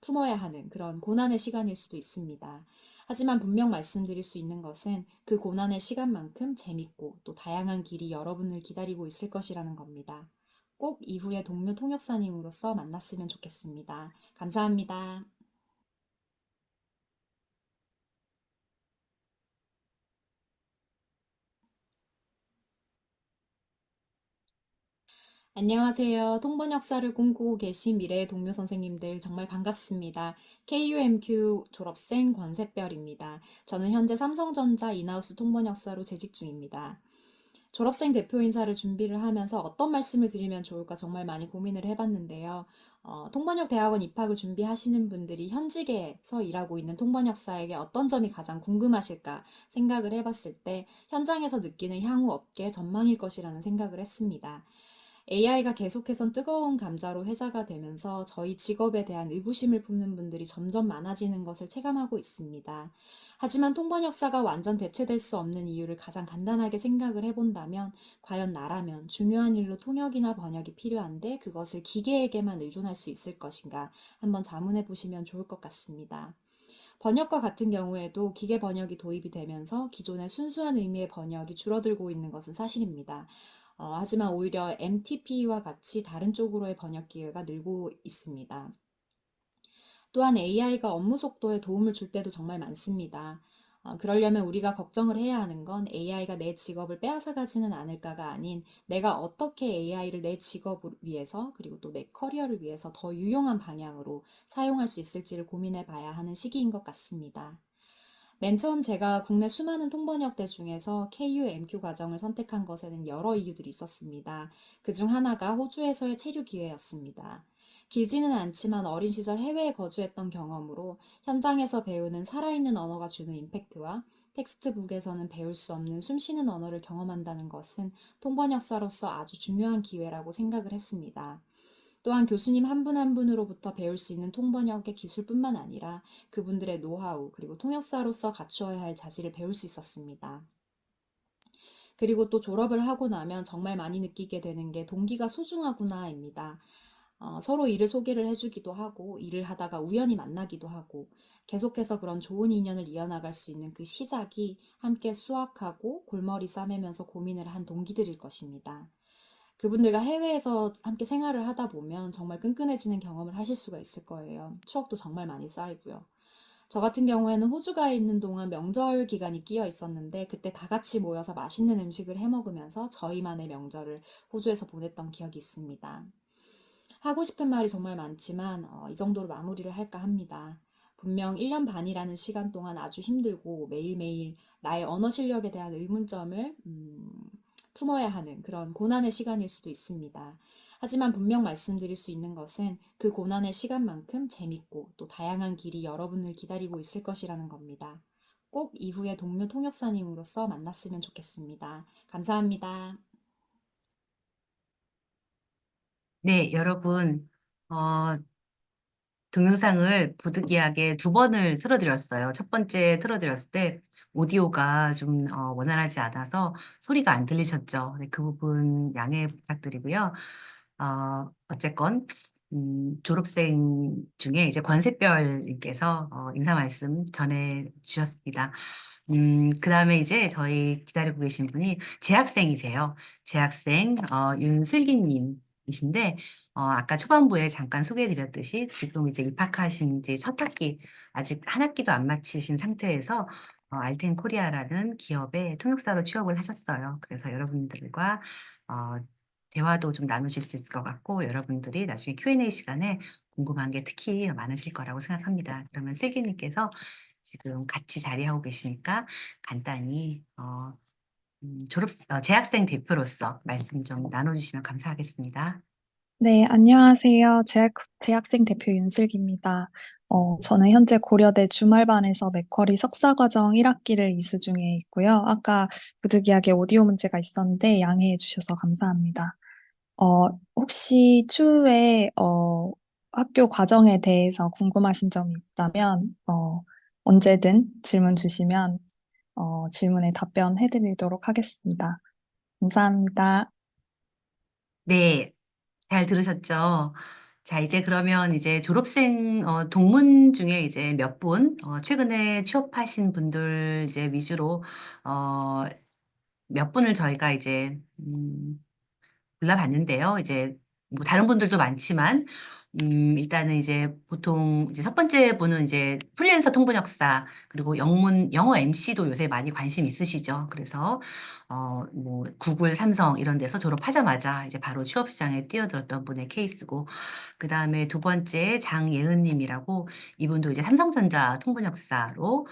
품어야 하는 그런 고난의 시간일 수도 있습니다. 하지만 분명 말씀드릴 수 있는 것은 그 고난의 시간만큼 재밌고 또 다양한 길이 여러분을 기다리고 있을 것이라는 겁니다. 꼭 이후에 동료 통역사님으로서 만났으면 좋겠습니다. 감사합니다. 안녕하세요. 통번역사를 꿈꾸고 계신 미래의 동료 선생님들 정말 반갑습니다. KUMQ 졸업생 권세별입니다. 저는 현재 삼성전자 인하우스 통번역사로 재직 중입니다. 졸업생 대표 인사를 준비를 하면서 어떤 말씀을 드리면 좋을까 정말 많이 고민을 해봤는데요. 통번역 대학원 입학을 준비하시는 분들이 현직에서 일하고 있는 통번역사에게 어떤 점이 가장 궁금하실까 생각을 해봤을 때 현장에서 느끼는 향후 업계 전망일 것이라는 생각을 했습니다. AI가 계속해서 뜨거운 감자로 회자가 되면서 저희 직업에 대한 의구심을 품는 분들이 점점 많아지는 것을 체감하고 있습니다. 하지만 통번역사가 완전 대체될 수 없는 이유를 가장 간단하게 생각을 해본다면 과연 나라면 중요한 일로 통역이나 번역이 필요한데 그것을 기계에게만 의존할 수 있을 것인가 한번 자문해 보시면 좋을 것 같습니다. 번역과 같은 경우에도 기계 번역이 도입이 되면서 기존의 순수한 의미의 번역이 줄어들고 있는 것은 사실입니다. 하지만 오히려 MTP와 같이 다른 쪽으로의 번역 기회가 늘고 있습니다. 또한 AI가 업무 속도에 도움을 줄 때도 정말 많습니다. 그러려면 우리가 걱정을 해야 하는 건 AI가 내 직업을 빼앗아가지는 않을까가 아닌 내가 어떻게 AI를 내 직업을 위해서 그리고 또 내 커리어를 위해서 더 유용한 방향으로 사용할 수 있을지를 고민해 봐야 하는 시기인 것 같습니다. 맨 처음 제가 국내 수많은 통번역대 중에서 KUMQ 과정을 선택한 것에는 여러 이유들이 있었습니다. 그중 하나가 호주에서의 체류 기회였습니다. 길지는 않지만 어린 시절 해외에 거주했던 경험으로 현장에서 배우는 살아있는 언어가 주는 임팩트와 텍스트북에서는 배울 수 없는 숨쉬는 언어를 경험한다는 것은 통번역사로서 아주 중요한 기회라고 생각을 했습니다. 또한 교수님 한 분 한 분으로부터 배울 수 있는 통번역의 기술뿐만 아니라 그분들의 노하우 그리고 통역사로서 갖추어야 할 자질을 배울 수 있었습니다. 그리고 또 졸업을 하고 나면 정말 많이 느끼게 되는 게 동기가 소중하구나입니다. 서로 일을 소개를 해주기도 하고 일을 하다가 우연히 만나기도 하고 계속해서 그런 좋은 인연을 이어나갈 수 있는 그 시작이 함께 수학하고 골머리 싸매면서 고민을 한 동기들일 것입니다. 그분들과 해외에서 함께 생활을 하다 보면 정말 끈끈해지는 경험을 하실 수가 있을 거예요. 추억도 정말 많이 쌓이고요. 저 같은 경우에는 호주가에 있는 동안 명절 기간이 끼어 있었는데 그때 다 같이 모여서 맛있는 음식을 해 먹으면서 저희만의 명절을 호주에서 보냈던 기억이 있습니다. 하고 싶은 말이 정말 많지만 이 정도로 마무리를 할까 합니다. 분명 1년 반이라는 시간 동안 아주 힘들고 매일매일 나의 언어 실력에 대한 의문점을 품어야 하는 그런 고난의 시간일 수도 있습니다. 하지만 분명 말씀드릴 수 있는 것은 그 고난의 시간만큼 재밌고 또 다양한 길이 여러분을 기다리고 있을 것이라는 겁니다. 꼭 이후에 동료 통역사님으로서 만났으면 좋겠습니다. 감사합니다. 네, 여러분, 어, 동영상을 부득이하게 두 번을 틀어드렸어요. 첫 번째 틀어드렸을 때 오디오가 좀 원활하지 않아서 소리가 안 들리셨죠. 네, 그 부분 양해 부탁드리고요. 어쨌건 졸업생 중에 이제 권세별님께서 인사 말씀 전해 주셨습니다. 그 다음에 이제 저희 기다리고 계신 분이 재학생이세요. 재학생, 윤슬기님이신데, 아까 초반부에 잠깐 소개해드렸듯이 지금 이제 입학하신 지 첫 학기, 아직 한 학기도 안 마치신 상태에서 알텐 코리아라는 기업에 통역사로 취업을 하셨어요. 그래서 여러분들과 어, 대화도 좀 나누실 수 있을 것 같고, 여러분들이 나중에 Q&A 시간에 궁금한 게 특히 많으실 거라고 생각합니다. 그러면 슬기님께서 지금 같이 자리하고 계시니까 간단히 재학생 대표로서 말씀 좀 나눠주시면 감사하겠습니다. 네, 안녕하세요. 재학생 대표 윤슬기입니다. 저는 현재 고려대 주말반에서 맥쿼리 석사과정 1학기를 이수 중에 있고요. 아까 부득이하게 오디오 문제가 있었는데 양해해 주셔서 감사합니다. 혹시 추후에 학교 과정에 대해서 궁금하신 점이 있다면 언제든 질문 주시면 질문에 답변해 드리도록 하겠습니다. 감사합니다. 네, 잘 들으셨죠? 자, 이제 그러면 이제 졸업생 동문 중에 이제 몇 분, 최근에 취업하신 분들 이제 위주로 어, 몇 분을 저희가 이제 골라봤는데요. 이제 뭐 다른 분들도 많지만 일단은 이제 보통 이제 첫 번째 분은 이제 프리랜서 통번역사 그리고 영어 MC도 요새 많이 관심 있으시죠. 그래서 뭐 구글, 삼성 이런 데서 졸업하자마자 이제 바로 취업 시장에 뛰어들었던 분의 케이스고 그다음에 두 번째 장예은님이라고 이분도 이제 삼성전자 통번역사로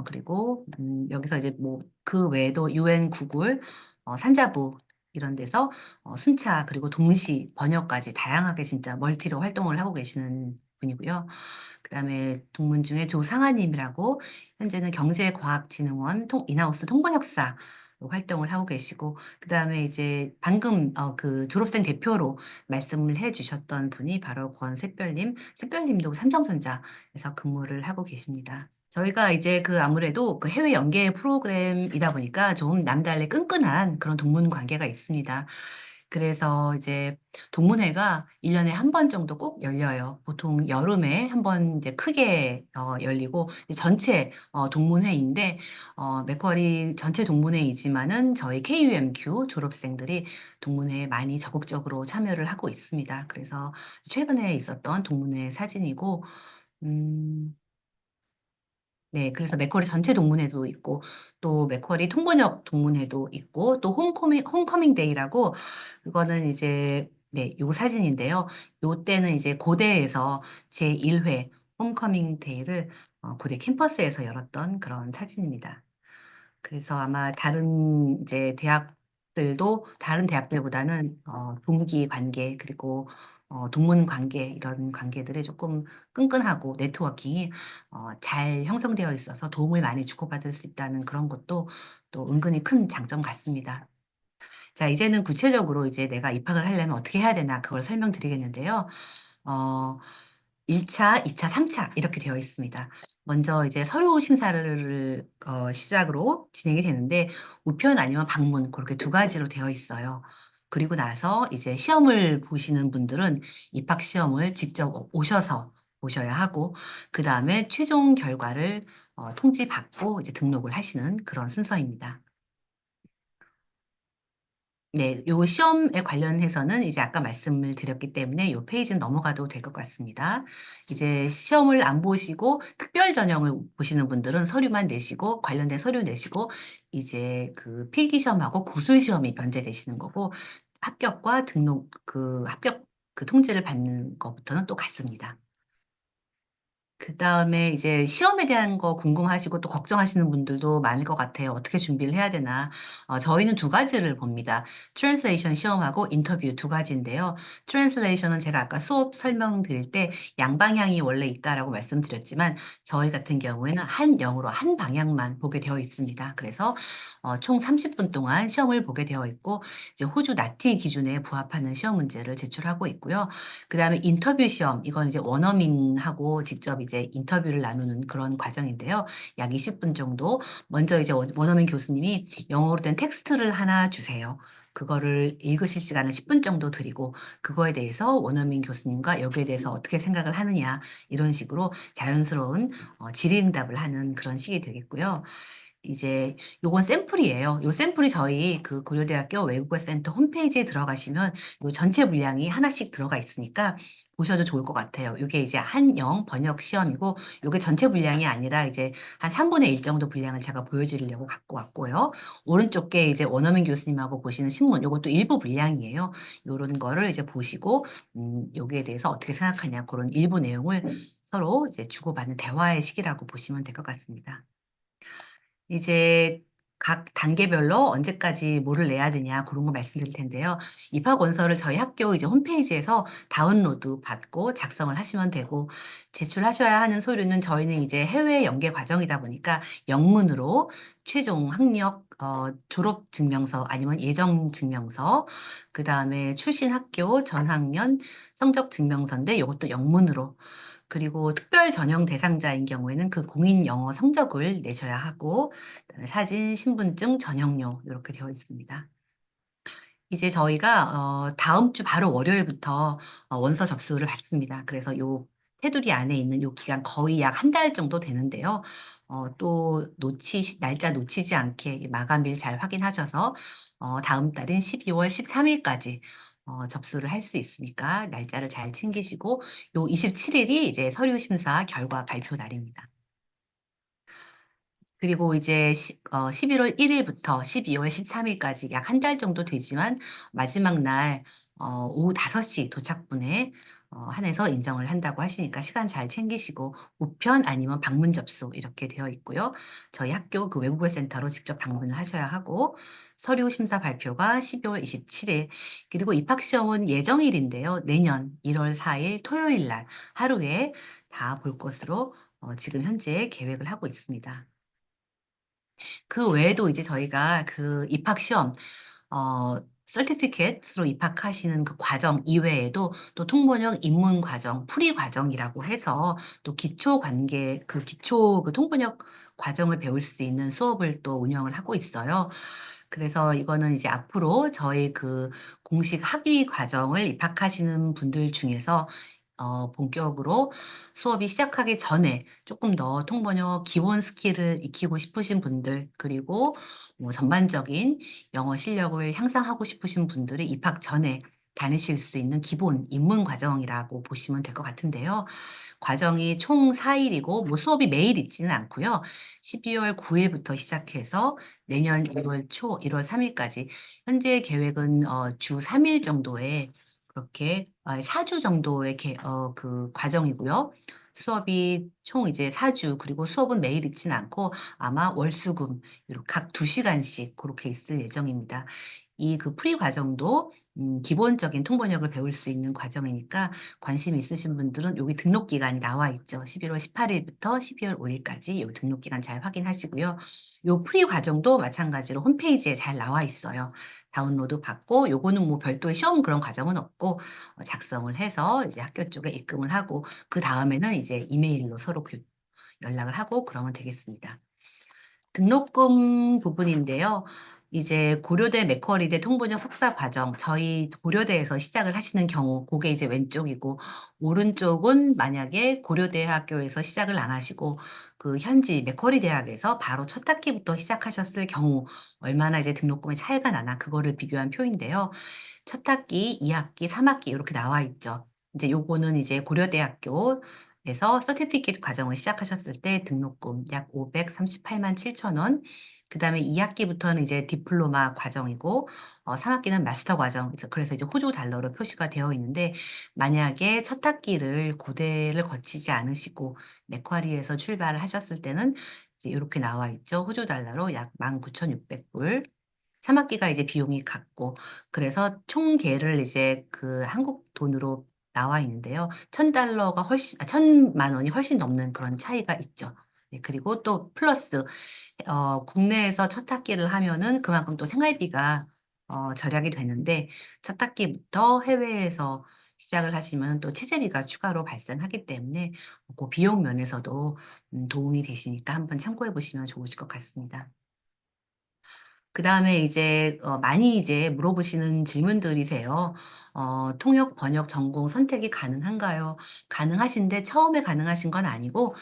그리고 여기서 이제 뭐 그 외에도 UN, 구글, 산자부 이런 데서 순차 그리고 동시 번역까지 다양하게 진짜 멀티로 활동을 하고 계시는 분이고요. 그다음에 동문 중에 조상아님이라고 현재는 경제과학진흥원 인하우스 통번역사 활동을 하고 계시고 그다음에 이제 방금 그 졸업생 대표로 말씀을 해주셨던 분이 바로 권샛별님, 샛별님도 삼성전자에서 근무를 하고 계십니다. 저희가 이제 그 아무래도 그 해외 연계 프로그램이다 보니까 좀 남달리 끈끈한 그런 동문 관계가 있습니다. 그래서 이제 동문회가 1년에 한 번 정도 꼭 열려요. 보통 여름에 한 번 이제 크게 열리고 이제 전체 동문회인데 맥쿼리 전체 동문회이지만은 저희 KUMQ 졸업생들이 동문회에 많이 적극적으로 참여를 하고 있습니다. 그래서 최근에 있었던 동문회 사진이고 음, 네, 그래서 맥쿼리 전체 동문회도 있고, 또 맥쿼리 통번역 동문회도 있고, 또 홈커밍 데이라고, 그거는 이제, 네, 요 사진인데요. 요 때는 이제 고대에서 제1회 홈커밍 데이를 고대 캠퍼스에서 열었던 그런 사진입니다. 그래서 아마 다른 이제 대학들도 다른 대학들보다는 동기 관계 그리고 동문 관계 이런 관계들이 조금 끈끈하고 네트워킹이 잘 형성되어 있어서 도움을 많이 주고받을 수 있다는 그런 것도 또 은근히 큰 장점 같습니다. 자, 이제는 구체적으로 이제 내가 입학을 하려면 어떻게 해야 되나 그걸 설명드리겠는데요. 어, 1차, 2차, 3차 이렇게 되어 있습니다. 먼저 이제 서류 심사를 시작으로 진행이 되는데 우편 아니면 방문 그렇게 두 가지로 되어 있어요. 그리고 나서 이제 시험을 보시는 분들은 입학 시험을 직접 오셔서 보셔야 하고 그 다음에 최종 결과를 통지받고 이제 등록을 하시는 그런 순서입니다. 네, 요 시험에 관련해서는 이제 아까 말씀을 드렸기 때문에 요 페이지는 넘어가도 될 것 같습니다. 이제 시험을 안 보시고 특별 전형을 보시는 분들은 서류만 내시고 관련된 서류 내시고 이제 그 필기 시험하고 구술 시험이 면제되시는 거고 합격과 등록 그 합격 그 통지를 받는 것부터는 또 같습니다. 그 다음에 이제 시험에 대한 거 궁금하시고 또 걱정하시는 분들도 많을 것 같아요. 어떻게 준비를 해야 되나. 저희는 두 가지를 봅니다. 트랜슬레이션 시험하고 인터뷰 두 가지인데요. 트랜슬레이션은 제가 아까 수업 설명드릴 때 양방향이 원래 있다라고 말씀드렸지만 저희 같은 경우에는 한 영어로 한 방향만 보게 되어 있습니다. 그래서 총 30분 동안 시험을 보게 되어 있고 이제 호주 나티 기준에 부합하는 시험 문제를 제출하고 있고요. 그 다음에 인터뷰 시험, 이건 이제 원어민하고 직접 이제 인터뷰를 나누는 그런 과정인데요. 약 20분 정도. 먼저 이제 원어민 교수님이 영어로 된 텍스트를 하나 주세요. 그거를 읽으실 시간을 10분 정도 드리고, 그거에 대해서 원어민 교수님과 여기에 대해서 어떻게 생각을 하느냐, 이런 식으로 자연스러운 질의응답을 하는 그런 식이 되겠고요. 이제 요건 샘플이에요. 요 샘플이 저희 그 고려대학교 외국어센터 홈페이지에 들어가시면 요 전체 분량이 하나씩 들어가 있으니까 보셔도 좋을 것 같아요. 요게 이제 한영 번역 시험이고 요게 전체 분량이 아니라 이제 한 3분의 1 정도 분량을 제가 보여드리려고 갖고 왔고요. 오른쪽 게 이제 원어민 교수님하고 보시는 신문 요것도 일부 분량이에요. 요런 거를 이제 보시고 여기에 대해서 어떻게 생각하냐 그런 일부 내용을 서로 이제 주고받는 대화의 시기라고 보시면 될 것 같습니다. 이제 각 단계별로 언제까지 뭐를 내야 되냐 그런 거 말씀드릴 텐데요. 입학 원서를 저희 학교 이제 홈페이지에서 다운로드 받고 작성을 하시면 되고 제출하셔야 하는 서류는 저희는 이제 해외 연계 과정이다 보니까 영문으로 최종 학력 졸업 증명서 아니면 예정 증명서 그다음에 출신 학교 전학년 성적 증명서인데 이것도 영문으로 그리고 특별 전형 대상자인 경우에는 그 공인 영어 성적을 내셔야 하고 그다음에 사진, 신분증, 전형료 이렇게 되어 있습니다. 이제 저희가 다음 주 바로 월요일부터 원서 접수를 받습니다. 그래서 요 테두리 안에 있는 요 기간 거의 약 한 달 정도 되는데요. 또 날짜 놓치지 않게 마감일 잘 확인하셔서 다음 달인 12월 13일까지 접수를 할 수 있으니까 날짜를 잘 챙기시고 요 27일이 이제 서류 심사 결과 발표 날입니다. 그리고 이제 11월 1일부터 12월 13일까지 약 한 달 정도 되지만 마지막 날 오후 5시 도착분에 한해서 인정을 한다고 하시니까 시간 잘 챙기시고 우편 아니면 방문 접수 이렇게 되어 있고요. 저희 학교 그 외국어 센터로 직접 방문을 하셔야 하고 서류 심사 발표가 12월 27일 그리고 입학 시험은 예정일인데요. 내년 1월 4일 토요일 날 하루에 다 볼 것으로 지금 현재 계획을 하고 있습니다. 그 외에도 이제 저희가 그 입학 시험 서티피케트로 입학하시는 그 과정 이외에도 또 통번역 입문 과정, 풀이 과정이라고 해서 또 기초 그 통번역 과정을 배울 수 있는 수업을 또 운영을 하고 있어요. 그래서 이거는 이제 앞으로 저희 그 공식 학위 과정을 입학하시는 분들 중에서 본격으로 수업이 시작하기 전에 조금 더 통번역 기본 스킬을 익히고 싶으신 분들, 그리고 뭐 전반적인 영어 실력을 향상하고 싶으신 분들이 입학 전에 다니실 수 있는 기본 입문 과정이라고 보시면 될 것 같은데요. 과정이 총 4일이고 뭐 수업이 매일 있지는 않고요. 12월 9일부터 시작해서 내년 1월 초 1월 3일까지 현재 계획은 주 3일 정도의 그렇게 4주 정도의 그 과정이고요. 수업이 총 이제 4주 그리고 수업은 매일 있지는 않고 아마 월수금 이렇게 각 2시간씩 그렇게 있을 예정입니다. 이 그 프리 과정도 기본적인 통번역을 배울 수 있는 과정이니까 관심 있으신 분들은 여기 등록 기간이 나와 있죠. 11월 18일부터 12월 5일까지 요 등록 기간 잘 확인하시고요. 요 프리 과정도 마찬가지로 홈페이지에 잘 나와 있어요. 다운로드 받고 요거는 뭐 별도의 시험 그런 과정은 없고 작성을 해서 이제 학교 쪽에 입금을 하고 그다음에는 이제 이메일로 서로 연락을 하고 그러면 되겠습니다. 등록금 부분인데요. 이제 고려대 맥쿼리대 통번역 석사 과정, 저희 고려대에서 시작을 하시는 경우, 그게 이제 왼쪽이고, 오른쪽은 만약에 고려대학교에서 시작을 안 하시고, 그 현지 맥쿼리 대학에서 바로 첫 학기부터 시작하셨을 경우, 얼마나 이제 등록금의 차이가 나나, 그거를 비교한 표인데요. 첫 학기, 2학기, 3학기 이렇게 나와 있죠. 이제 요거는 이제 고려대학교에서 서티피케이트 과정을 시작하셨을 때 등록금 약 538만 7천 원. 그다음에 2학기부터는 이제 디플로마 과정이고 3학기는 마스터 과정. 그래서 이제 호주 달러로 표시가 되어 있는데 만약에 첫 학기를 고대를 거치지 않으시고 맥쿼리에서 출발을 하셨을 때는 이제 이렇게 나와 있죠. 호주 달러로 약 19,600불. 3학기가 이제 비용이 같고, 그래서 총계를 이제 그 한국 돈으로 나와 있는데요. 1,000달러가 훨씬, 1,000만 원이 훨씬 넘는 그런 차이가 있죠. 네, 그리고 또 플러스, 국내에서 첫 학기를 하면은 그만큼 또 생활비가 절약이 되는데, 첫 학기부터 해외에서 시작을 하시면 또 체재비가 추가로 발생하기 때문에 그 비용 면에서도 도움이 되시니까 한번 참고해 보시면 좋으실 것 같습니다. 그다음에 이제 많이 이제 물어보시는 질문들이세요. 통역, 번역 전공 선택이 가능한가요? 가능하신데 처음에 가능하신 건 아니고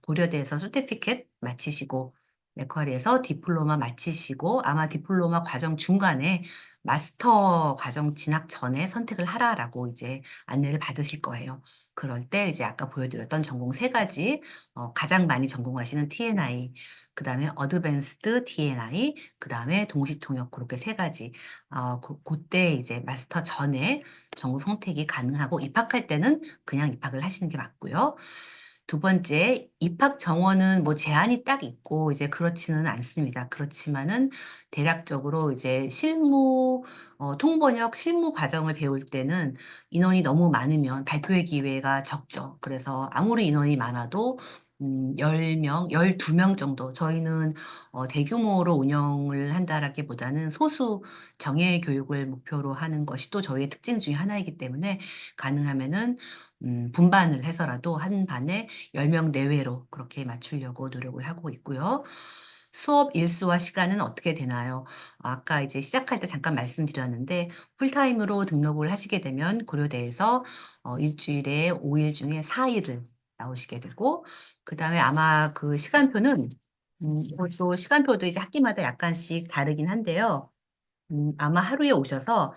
고려대에서 서티피켓 마치시고 맥쿼리에서 디플로마 마치시고 아마 디플로마 과정 중간에 마스터 과정 진학 전에 선택을 하라라고 이제 안내를 받으실 거예요. 그럴 때 이제 아까 보여드렸던 전공 세 가지 가장 많이 전공하시는 T&I, 그다음에 어드밴스드 T&I, 그다음에 동시통역 그렇게 세 가지. 그때 이제 마스터 전에 전공 선택이 가능하고 입학할 때는 그냥 입학을 하시는 게 맞고요. 두 번째, 입학 정원은 뭐 제한이 딱 있고 이제 그렇지는 않습니다. 그렇지만은 대략적으로 이제 통번역 실무 과정을 배울 때는 인원이 너무 많으면 발표의 기회가 적죠. 그래서 아무리 인원이 많아도 10명, 12명 정도. 저희는 대규모로 운영을 한다라기보다는 소수 정예 교육을 목표로 하는 것이 또 저희의 특징 중에 하나이기 때문에 가능하면은 분반을 해서라도 한 반에 10명 내외로 그렇게 맞추려고 노력을 하고 있고요. 수업 일수와 시간은 어떻게 되나요? 아까 이제 시작할 때 잠깐 말씀드렸는데 풀타임으로 등록을 하시게 되면 고려대에서 일주일에 5일 중에 4일을 나오시게 되고 그다음에 아마 그 시간표는 이것도 시간표도 이제 학기마다 약간씩 다르긴 한데요. 아마 하루에 오셔서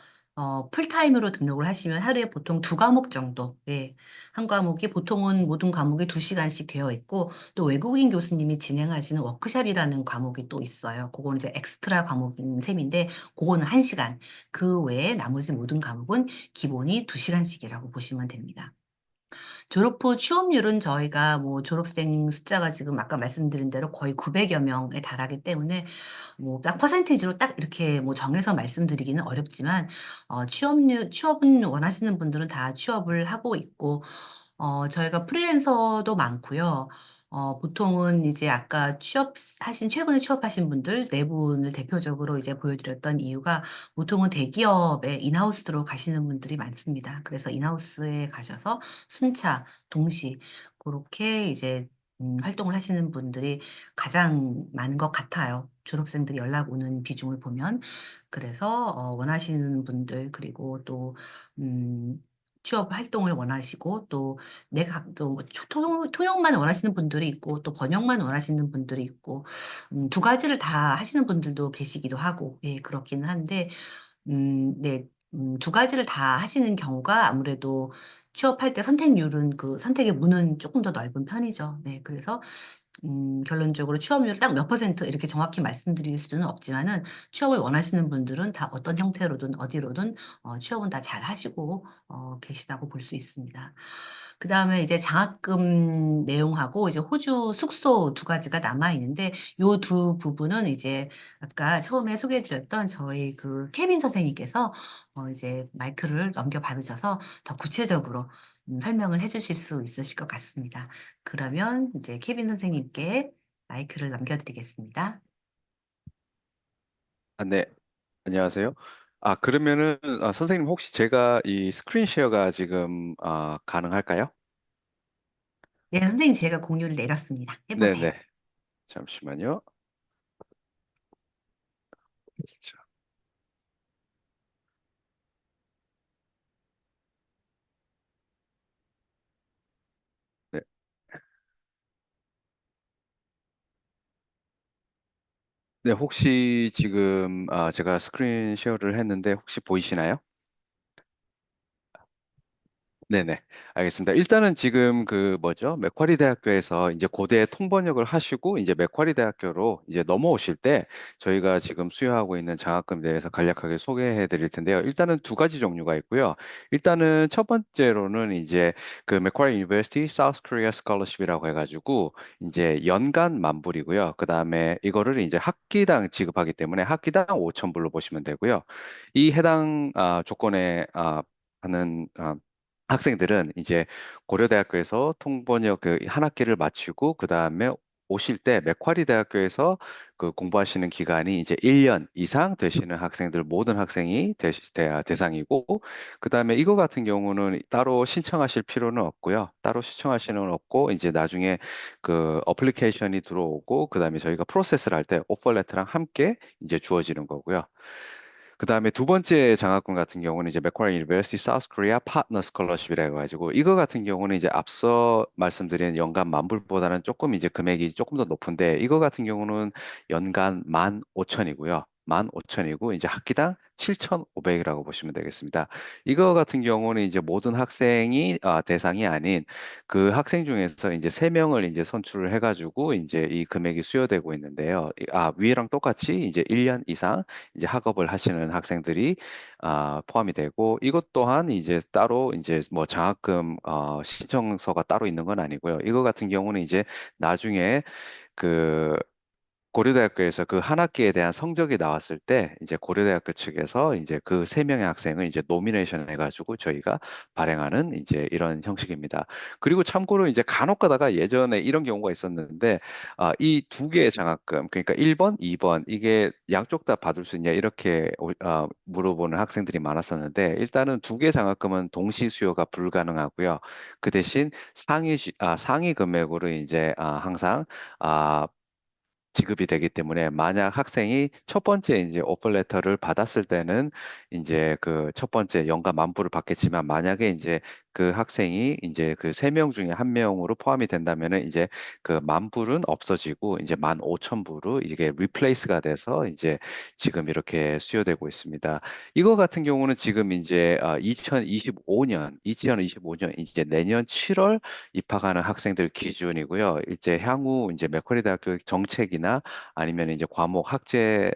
풀타임으로 등록을 하시면 하루에 보통 두 과목 정도, 예, 한 과목이 보통은 모든 과목이 두 시간씩 되어 있고 또 외국인 교수님이 진행하시는 워크숍이라는 과목이 또 있어요. 그거는 이제 엑스트라 과목인 셈인데 그거는 한 시간. 그 외에 나머지 모든 과목은 기본이 두 시간씩이라고 보시면 됩니다. 졸업 후 취업률은 저희가 뭐 졸업생 숫자가 지금 아까 말씀드린 대로 거의 900여 명에 달하기 때문에 뭐 딱 퍼센티지로 딱 이렇게 뭐 정해서 말씀드리기는 어렵지만 취업은 원하시는 분들은 다 취업을 하고 있고 저희가 프리랜서도 많고요. 보통은 이제 아까 최근에 취업하신 분들 네 분을 대표적으로 이제 보여드렸던 이유가 보통은 대기업에 인하우스로 가시는 분들이 많습니다. 그래서 인하우스에 가셔서 순차, 동시 그렇게 이제 활동을 하시는 분들이 가장 많은 것 같아요. 졸업생들이 연락 오는 비중을 보면. 그래서 원하시는 분들 그리고 또 취업 활동을 원하시고 또 또 통역만 원하시는 분들이 있고 또 번역만 원하시는 분들이 있고 두 가지를 다 하시는 분들도 계시기도 하고 예, 그렇기는 한데 네. 두 가지를 다 하시는 경우가 아무래도 취업할 때 선택률은 그 선택의 문은 조금 더 넓은 편이죠. 네. 그래서 결론적으로 취업률 딱 몇 퍼센트 이렇게 정확히 말씀드릴 수는 없지만은 취업을 원하시는 분들은 다 어떤 형태로든 어디로든 취업은 다 잘하시고 계시다고 볼 수 있습니다. 그다음에 이제 장학금 내용하고 이제 호주 숙소 두 가지가 남아 있는데 요 두 부분은 이제 아까 처음에 소개해 드렸던 저희 그 케빈 선생님께서 이제 마이크를 넘겨받으셔서 더 구체적으로 설명을 해 주실 수 있으실 것 같습니다. 그러면 이제 케빈 선생님께 마이크를 넘겨드리겠습니다. 아, 네, 안녕하세요. 그러면은 선생님 혹시 제가 이 스크린 쉐어가 지금 가능할까요? 네, 선생님 제가 공유를 내렸습니다. 해보세요. 네네. 잠시만요. 자, 네. 네, 혹시 지금 제가 스크린 쉐어를 했는데 혹시 보이시나요? 네네. 알겠습니다. 일단은 지금 그 뭐죠? 맥쿼리 대학교에서 이제 고대 통번역을 하시고 이제 맥쿼리 대학교로 이제 넘어오실 때 저희가 지금 수여하고 있는 장학금에 대해서 간략하게 소개해 드릴 텐데요. 일단은 두 가지 종류가 있고요. 일단은 첫 번째로는 이제 그 맥쿼리 유니버시티 사우스 코리아 스콜러십이라고 해가지고 이제 연간 만불이고요. 그 다음에 이거를 이제 학기당 지급하기 때문에 학기당 5천 불로 보시면 되고요. 이 해당 조건에 하는 학생들은 이제 고려대학교에서 통번역 그 한 학기를 마치고 그 다음에 오실 때 맥쿼리 대학교에서 그 공부하시는 기간이 이제 1년 이상 되시는 학생들 모든 학생이 대상이고 그 다음에 이거 같은 경우는 따로 신청하실 필요는 없고요. 따로 신청하시는 건 없고 이제 나중에 그 어플리케이션이 들어오고 그 다음에 저희가 프로세스를 할 때 오퍼 레터랑 함께 이제 주어지는 거고요. 그 다음에 두 번째 장학금 같은 경우는 이제 맥쿼리 유니버시티 사우스 코리아 파트너 스콜러십이라 해가지고 이거 같은 경우는 이제 앞서 말씀드린 연간 만불보다는 조금 이제 금액이 조금 더 높은데 이거 같은 경우는 연간 15,000이고요. 15,000이고 이제 학기당 7,500이라고 보시면 되겠습니다. 이거 같은 경우는 이제 모든 학생이 대상이 아닌 그 학생 중에서 이제 3명을 이제 선출을 해가지고 이제 이 금액이 수여되고 있는데요. 위랑 똑같이 이제 1년 이상 이제 학업을 하시는 학생들이 포함이 되고 이것 또한 이제 따로 이제 뭐 장학금 신청서가 따로 있는 건 아니고요. 이거 같은 경우는 이제 나중에 그 고려대학교에서 그 한 학기에 대한 성적이 나왔을 때 이제 고려대학교 측에서 이제 그 3명의 학생을 이제 노미네이션 해가지고 저희가 발행하는 이제 이런 형식입니다. 그리고 참고로 이제 간혹 가다가 예전에 이런 경우가 있었는데 이 두 개의 장학금 그러니까 1번, 2번 이게 양쪽 다 받을 수 있냐 이렇게 물어보는 학생들이 많았었는데 일단은 두 개 장학금은 동시 수요가 불가능하고요. 그 대신 상위 금액으로 이제 항상 아, 지급이 되기 때문에 만약 학생이 첫 번째 이제 오퍼 레터를 받았을 때는 이제 그 첫 번째 연가 만불을 받겠지만 만약에 이제 그 학생이 이제 그 3명 중에 한 명으로 포함이 된다면은 이제 그 만불은 없어지고 이제 15,000불로 이게 리플레이스가 돼서 이제 지금 이렇게 수요되고 있습니다. 이거 같은 경우는 지금 이제 2025년 이제 내년 7월 입학하는 학생들 기준이고요. 이제 향후 이제 맥쿼리 대학교 정책이나 아니면 이제 과목 학제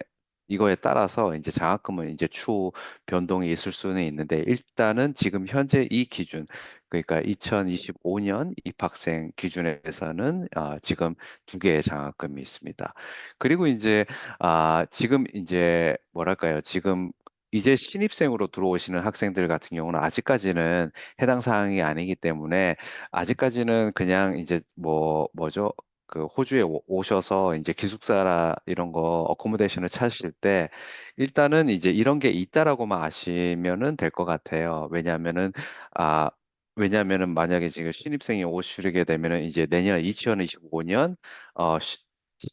이거에 따라서 이제 장학금은 이제 추후 변동이 있을 수는 있는데 일단은 지금 현재 이 기준 그러니까 2025년 입학생 기준에서는 지금 두 개의 장학금이 있습니다. 그리고 이제 지금 이제 뭐랄까요? 지금 이제 신입생으로 들어오시는 학생들 같은 경우는 아직까지는 해당 사항이 아니기 때문에 아직까지는 그냥 이제 뭐죠? 그 호주에 오셔서 이제 기숙사라 이런 거 어코모데이션을 찾으실 때 일단은 이제 이런 게 있다라고만 아시면은 될 것 같아요. 아 왜냐면은 만약에 지금 신입생이 오시게 되면은 이제 내년 2025년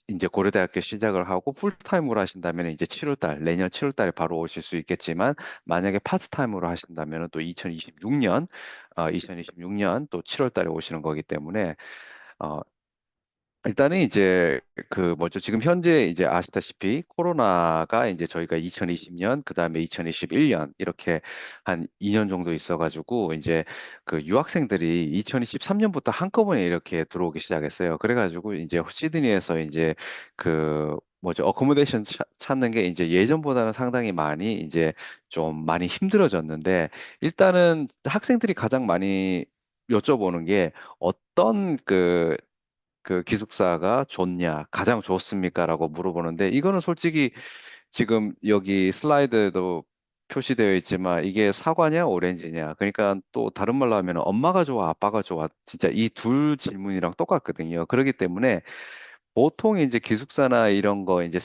이제 고려대학교 시작을 하고 풀타임으로 하신다면 이제 7월 달 내년 7월 달에 바로 오실 수 있겠지만 만약에 파트타임으로 하신다면 또 2026년 또 7월 달에 오시는 거기 때문에 어, 일단은 이제 그 뭐죠? 지금 현재 이제 아시다시피 코로나가 이제 저희가 2020년 그다음에 2021년 이렇게 한 2년 정도 있어가지고 이제 그 유학생들이 2023년부터 한꺼번에 이렇게 들어오기 시작했어요. 그래가지고 이제 시드니에서 이제 그 뭐죠? 어코모데이션 찾는 게 이제 예전보다는 상당히 많이 이제 좀 많이 힘들어졌는데 일단은 학생들이 가장 많이 여쭤보는 게 어떤 그 기숙사가 좋냐, 가장 좋습니까? 라고 물어보는데, 이거는 솔직히 지금 여기 슬라이드에도 표시되어 있지만, 이게 사과냐, 오렌지냐. 그러니까 또 다른 말로 하면 엄마가 좋아, 아빠가 좋아. 진짜 이 둘 질문이랑 똑같거든요. 그렇기 때문에 보통 이제 기숙사나 이런 거 이제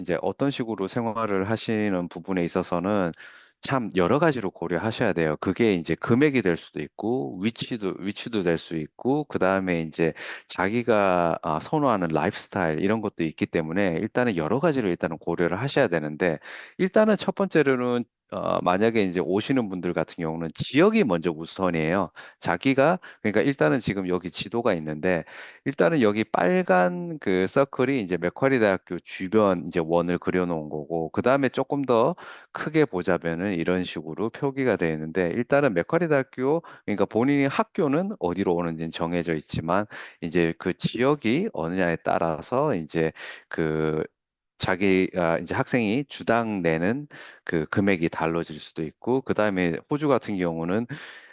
이제 어떤 식으로 생활을 하시는 부분에 있어서는 참 여러 가지로 고려하셔야 돼요. 그게 이제 금액이 될 수도 있고, 위치도 될 수 있고, 그 다음에 이제 자기가 선호하는 라이프 스타일 이런 것도 있기 때문에 일단은 여러 가지를 일단은 고려를 하셔야 되는데, 일단은 첫 번째로는 만약에 이제 오시는 분들 같은 경우는 지역이 먼저 우선이에요. 그러니까 일단은 지금 여기 지도가 있는데, 일단은 여기 빨간 그 서클이 이제 맥쿼리 대학교 주변 이제 원을 그려놓은 거고, 그 다음에 조금 더 크게 보자면은 이런 식으로 표기가 되어 있는데, 일단은 맥쿼리 대학교, 그러니까 본인이 학교는 어디로 오는지는 정해져 있지만, 이제 그 지역이 어느냐에 따라서 이제 그 이제 학생이 주당 내는 그 금액이 달라질 수도 있고, 그 다음에 호주 같은 경우는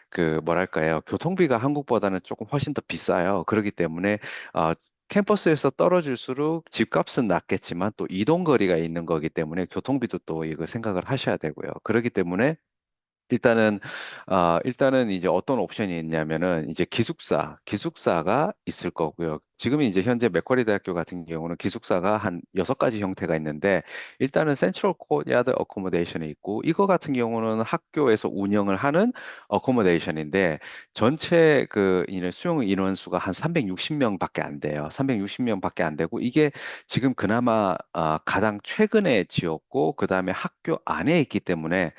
그 뭐랄까요 교통비가 한국보다는 조금 훨씬 더 비싸요. 그렇기 때문에 어, 캠퍼스에서 떨어질수록 집값은 낮겠지만 또 이동 거리가 있는 거기 때문에 교통비도 또 이거 생각을 하셔야 되고요. 그렇기 때문에 일단은 이제 어떤 옵션이 있냐면은 이제 기숙사가 있을 거고요. 지금 이제 현재 맥쿼리 대학교 같은 경우는 기숙사가 한 6가지 형태가 있는데 일단은 센트럴 코야드 어코모데이션이 있고 이거 같은 경우는 학교에서 운영을 하는 어코모데이션인데 전체 수용 인원수가 한 360명밖에 안 돼요. 360명밖에 안 되고 이게 지금 그나마 가장 최근에 지었고 그다음에 학교 안에 있기 때문에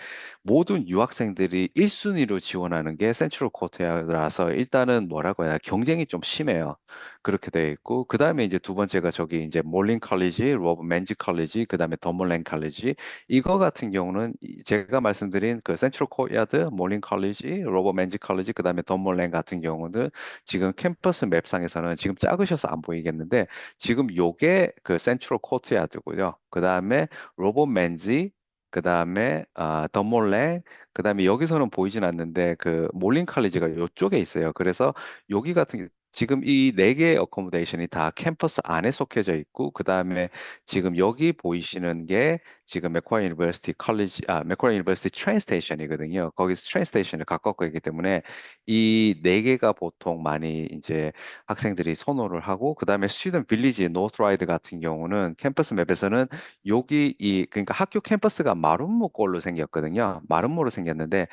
모든 유학생들이 1순위로 지원하는 게 센트럴 코테아라서 일단은 뭐라고 해야 경쟁이 좀 심해요. 그렇게 링크되어 있고, 그 다음에 이제 두 번째가 저기 이제 몰린 칼리지, 로버 맨지 칼리지, 그 다음에 더몰랜 칼리지. 이거 같은 경우는 제가 말씀드린 그 센트럴 코야드, 몰린 칼리지, 로버 맨지 칼리지, 그 다음에 더몰랜 같은 경우는 지금 캠퍼스 맵상에서는 지금 작으셔서 안 보이겠는데, 지금 요게 그 센트럴 코트야드고요. 그 다음에 로버 맨지, 그 다음에 더몰랭, 그 다음에 여기서는 보이진 않는데 그 몰린 칼리지가 이쪽에 있어요. 그래서 여기 같은 지금 이 네 개의 어코모데이션이 다 캠퍼스 안에 속해져 있고, 그 다음에 지금 여기 보이시는 게 지금 맥쿼리 유니버시티 컬리지, 맥쿼리 유니버시티 트레인 스테이션이거든요. 거기서 트레인 스테이션을 가깝고 있기 때문에 이 네 개가 보통 많이 이제 학생들이 선호를 하고, 그 다음에 스튜던트 빌리지 노스라이드 같은 경우는 캠퍼스 맵에서는 여기 이 그러니까 학교 캠퍼스가 마름모 꼴로 생겼거든요. 마름모로 생겼는데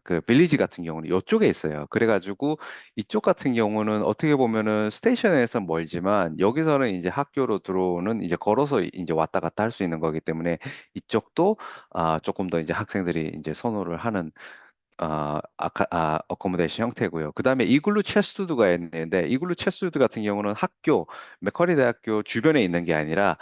그 빌리지 같은 경우는 이쪽에 있어요. 그래가지고 이쪽 같은 경우는 어떻게 보면은 스테이션에서 멀지만 여기서는 이제 학교로 들어오는 이제 걸어서 이제 왔다 갔다 할 수 있는 거기 때문에 이쪽도 조금 더 이제 학생들이 이제 선호를 하는 어코모데이션 형태고요. 그 다음에 이글루 체스트우드가 있는데, 이글루 체스트우드 같은 경우는 학교, 맥쿼리 대학교 주변에 있는 게 아니라,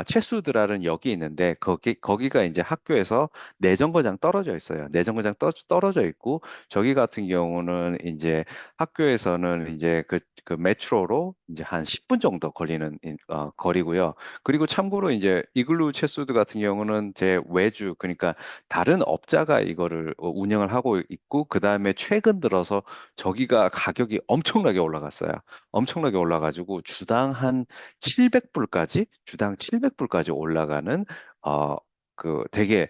체스트우드라는 역이 있는데, 거기가 이제 학교에서 내정거장 떨어져 있어요. 내정거장 떨어져 있고, 저기 같은 경우는 이제 학교에서는 이제 그 메트로로 이제 한 10분 정도 걸리는 거리고요. 그리고 참고로 이제 이글루 체스트우드 같은 경우는 제 외주, 그러니까 다른 업자가 이거를 운영을 하고 있고, 그 다음에 최근 들어서 저기가 가격이 엄청나게 올라갔어요. 엄청나게 올라가지고 주당 700불까지 올라가는 어 그 되게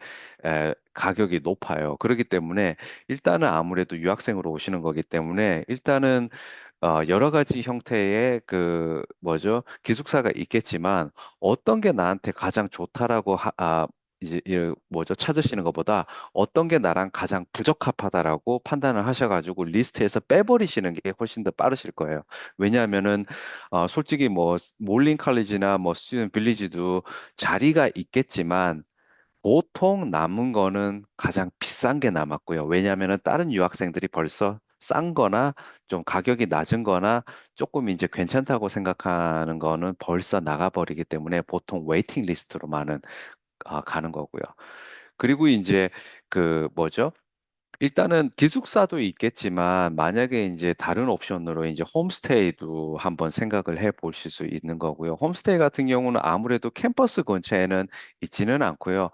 가격이 높아요. 그렇기 때문에 일단은 아무래도 유학생으로 오시는 거기 때문에 일단은 여러 가지 형태의 그 뭐죠? 기숙사가 있겠지만 어떤 게 나한테 가장 좋다라고 이제 뭐죠? 찾으시는 것보다 어떤 게 나랑 가장 부적합하다라고 판단을 하셔가지고 리스트에서 빼버리시는 게 훨씬 더 빠르실 거예요. 왜냐하면은 솔직히 뭐 몰린 칼리지나 뭐 스튜던트 빌리지도 자리가 있겠지만 보통 남은 거는 가장 비싼 게 남았고요. 왜냐하면은 다른 유학생들이 벌써 싼 거나 좀 가격이 낮은 거나 조금 이제 괜찮다고 생각하는 거는 벌써 나가버리기 때문에 보통 웨이팅 리스트로만은 가는 거고요. 그리고 이제 그 뭐죠? 일단은 기숙사도 있겠지만 만약에 이제 다른 옵션으로 이제 홈스테이도 한번 생각을 해 보실 수 있는 거고요. 홈스테이 같은 경우는 아무래도 캠퍼스 근처에는 있지는 않고요.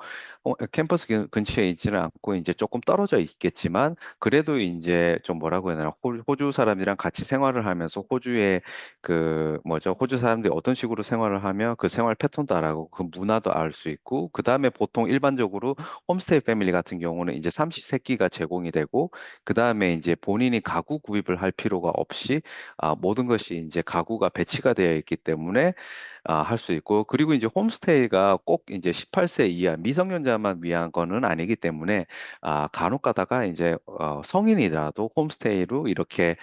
캠퍼스 근처에 있지는 않고 이제 조금 떨어져 있겠지만 그래도 이제 좀 뭐라고 해야 되나 호주 사람이랑 같이 생활을 하면서 호주의 그 뭐죠? 호주 사람들이 어떤 식으로 생활을 하며 그 생활 패턴도 알아고 그 문화도 알 수 있고 그다음에 보통 일반적으로 홈스테이 패밀리 같은 경우는 이제 삼시세끼가 제공이 되고 그 다음에 이제 본인이 가구 구입을 할 필요가 없이 모든 것이 이제 가구가 배치가 되어 있기 때문에 할 수 있고 그리고 이제 홈스테이가 꼭 이제 18세 이하 미성년자만 위한 거는 아니기 때문에 간혹 가다가 이제 성인이라도 홈스테이로 이렇게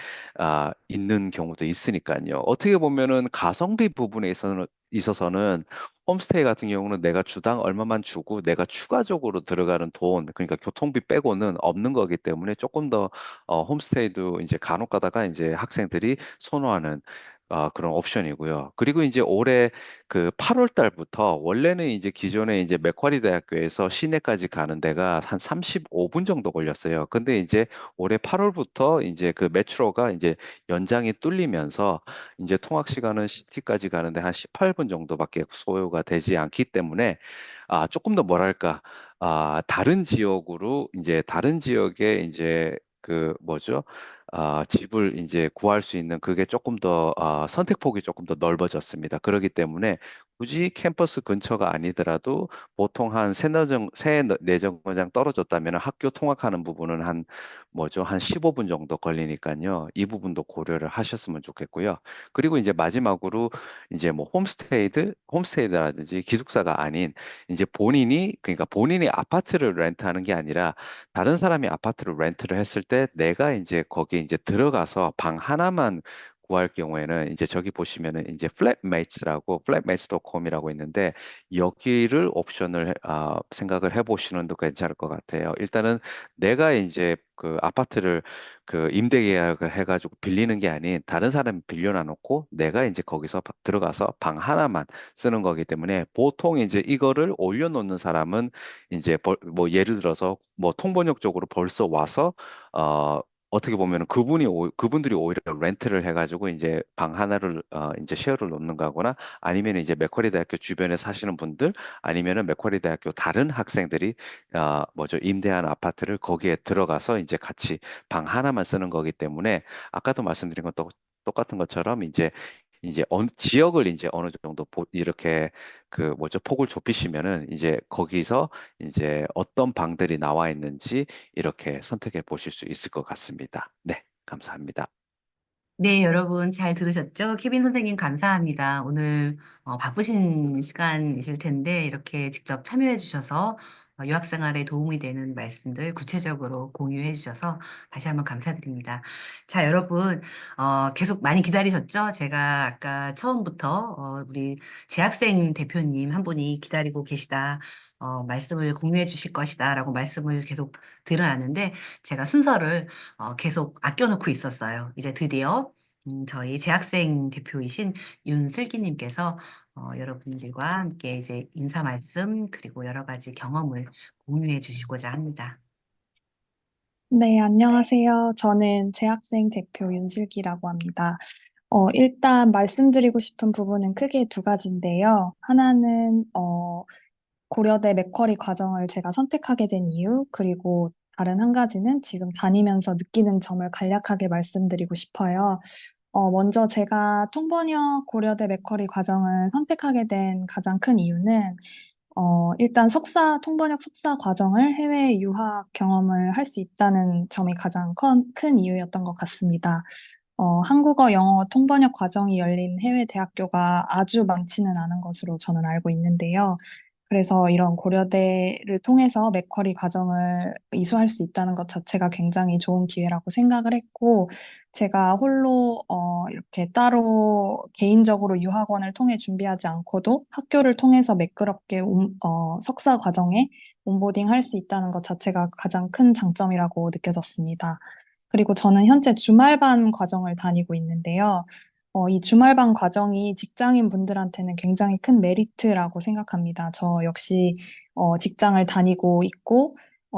있는 경우도 있으니까요. 어떻게 보면은 가성비 부분에 있어서는 홈스테이 같은 경우는 내가 주당 얼마만 주고 내가 추가적으로 들어가는 돈, 그러니까 교통비 빼고는 없는 거기 때문에 조금 더 홈스테이도 이제 간혹 가다가 이제 학생들이 선호하는 그런 옵션이고요. 그리고 이제 올해 그 8월 달부터 원래는 이제 기존에 이제 맥쿼리 대학교에서 시내까지 가는 데가 한 35분 정도 걸렸어요. 근데 이제 올해 8월부터 이제 그 메트로가 이제 연장이 뚫리면서 이제 통학 시간은 시티까지 가는데 한 18분 정도밖에 소요가 되지 않기 때문에 조금 더 뭐랄까 다른 지역으로 이제 다른 지역에 이제 그 뭐죠? 집을 이제 구할 수 있는 그게 조금 더 선택폭이 조금 더 넓어졌습니다. 그렇기 때문에 굳이 캠퍼스 근처가 아니더라도 보통 한 세네정거장 떨어졌다면 학교 통학하는 부분은 한 뭐죠? 한 15분 정도 걸리니까요. 이 부분도 고려를 하셨으면 좋겠고요. 그리고 이제 마지막으로 이제 뭐 홈스테이라든지 기숙사가 아닌 이제 그러니까 본인이 아파트를 렌트하는 게 아니라 다른 사람이 아파트를 렌트를 했을 때 내가 이제 거기에 이제 들어가서 방 하나만 구할 경우에는 이제 저기 보시면은 이제 flatmates라고 flatmates.com이라고 있는데 여기를 옵션을 생각을 해보시는 도 괜찮을 것 같아요. 일단은 내가 이제 그 아파트를 그 임대 계약을 해가지고 빌리는 게 아닌 다른 사람이 빌려놔 놓고 내가 이제 거기서 들어가서 방 하나만 쓰는 거기 때문에 보통 이제 이거를 올려놓는 사람은 이제 뭐 예를 들어서 뭐 통번역 쪽으로 벌써 와서 어 어떻게 보면 그분들이 오히려 렌트를 해가지고 이제 방 하나를 이제 쉐어를 놓는 거거나 아니면 이제 맥쿼리 대학교 주변에 사시는 분들 아니면은 맥쿼리 대학교 다른 학생들이 뭐죠 임대한 아파트를 거기에 들어가서 이제 같이 방 하나만 쓰는 거기 때문에 아까도 말씀드린 건 똑같은 것처럼 이제 어느 지역을 이제 어느 정도 이렇게 그 뭐죠 폭을 좁히시면은 이제 거기서 이제 어떤 방들이 나와 있는지 이렇게 선택해 보실 수 있을 것 같습니다. 네, 감사합니다. 네, 여러분 잘 들으셨죠? 케빈 선생님 감사합니다. 오늘 바쁘신 시간이실 텐데 이렇게 직접 참여해 주셔서 유학 생활에 도움이 되는 말씀들 구체적으로 공유해 주셔서 다시 한번 감사드립니다. 자, 여러분 계속 많이 기다리셨죠? 제가 아까 처음부터 우리 재학생 대표님 한 분이 기다리고 계시다. 말씀을 공유해 주실 것이다라고 말씀을 계속 드려놨는데 제가 순서를 계속 아껴놓고 있었어요. 이제 드디어 저희 재학생 대표이신 윤슬기님께서 여러분들과 함께 이제 인사 말씀 그리고 여러 가지 경험을 공유해 주시고자 합니다. 네, 안녕하세요. 저는 재학생 대표 윤슬기라고 합니다. 일단 말씀드리고 싶은 부분은 크게 두 가지인데요. 하나는, 고려대 맥쿼리 과정을 제가 선택하게 된 이유, 그리고 다른 한 가지는 지금 다니면서 느끼는 점을 간략하게 말씀드리고 싶어요. 먼저 제가 통번역 고려대 맥쿼리 과정을 선택하게 된 가장 큰 이유는 일단 통번역 석사 과정을 해외 유학 경험을 할 수 있다는 점이 가장 큰 이유였던 것 같습니다. 한국어, 영어 통번역 과정이 열린 해외 대학교가 아주 많지는 않은 것으로 저는 알고 있는데요. 그래서 이런 고려대를 통해서 맥쿼리 과정을 이수할 수 있다는 것 자체가 굉장히 좋은 기회라고 생각을 했고, 제가 홀로 이렇게 따로 개인적으로 유학원을 통해 준비하지 않고도 학교를 통해서 매끄럽게 석사 과정에 온보딩 할 수 있다는 것 자체가 가장 큰 장점이라고 느껴졌습니다. 그리고 저는 현재 주말반 과정을 다니고 있는데요. 이 주말반 과정이 직장인 분들한테는 굉장히 큰 메리트라고 생각합니다. 저 역시 직장을 다니고 있고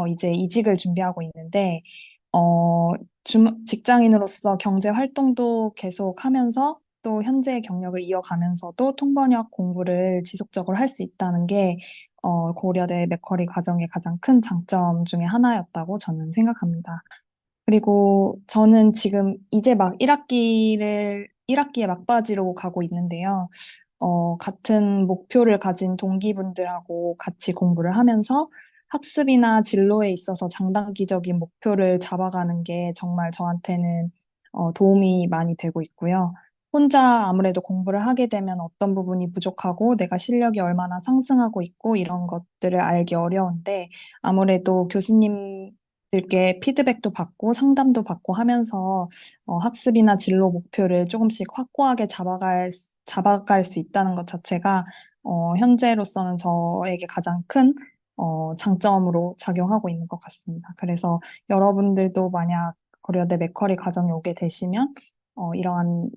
이제 이직을 준비하고 있는데 어, 직장인으로서 경제 활동도 계속 하면서 또 현재 경력을 이어가면서도 통번역 공부를 지속적으로 할 수 있다는 게 고려대 맥쿼리 과정의 가장 큰 장점 중에 하나였다고 저는 생각합니다. 그리고 저는 지금 이제 막 1학기의 막바지로 가고 있는데요. 같은 목표를 가진 동기분들하고 같이 공부를 하면서 학습이나 진로에 있어서 장단기적인 목표를 잡아가는 게 정말 저한테는 도움이 많이 되고 있고요. 혼자 아무래도 공부를 하게 되면 어떤 부분이 부족하고 내가 실력이 얼마나 상승하고 있고 이런 것들을 알기 어려운데 아무래도 교수님들께 피드백도 받고 상담도 받고 하면서 학습이나 진로 목표를 조금씩 확고하게 잡아갈 수 있다는 것 자체가 현재로서는 저에게 가장 큰 장점으로 작용하고 있는 것 같습니다. 그래서 여러분들도 만약 고려대 맥쿼리 과정에 오게 되시면 이러한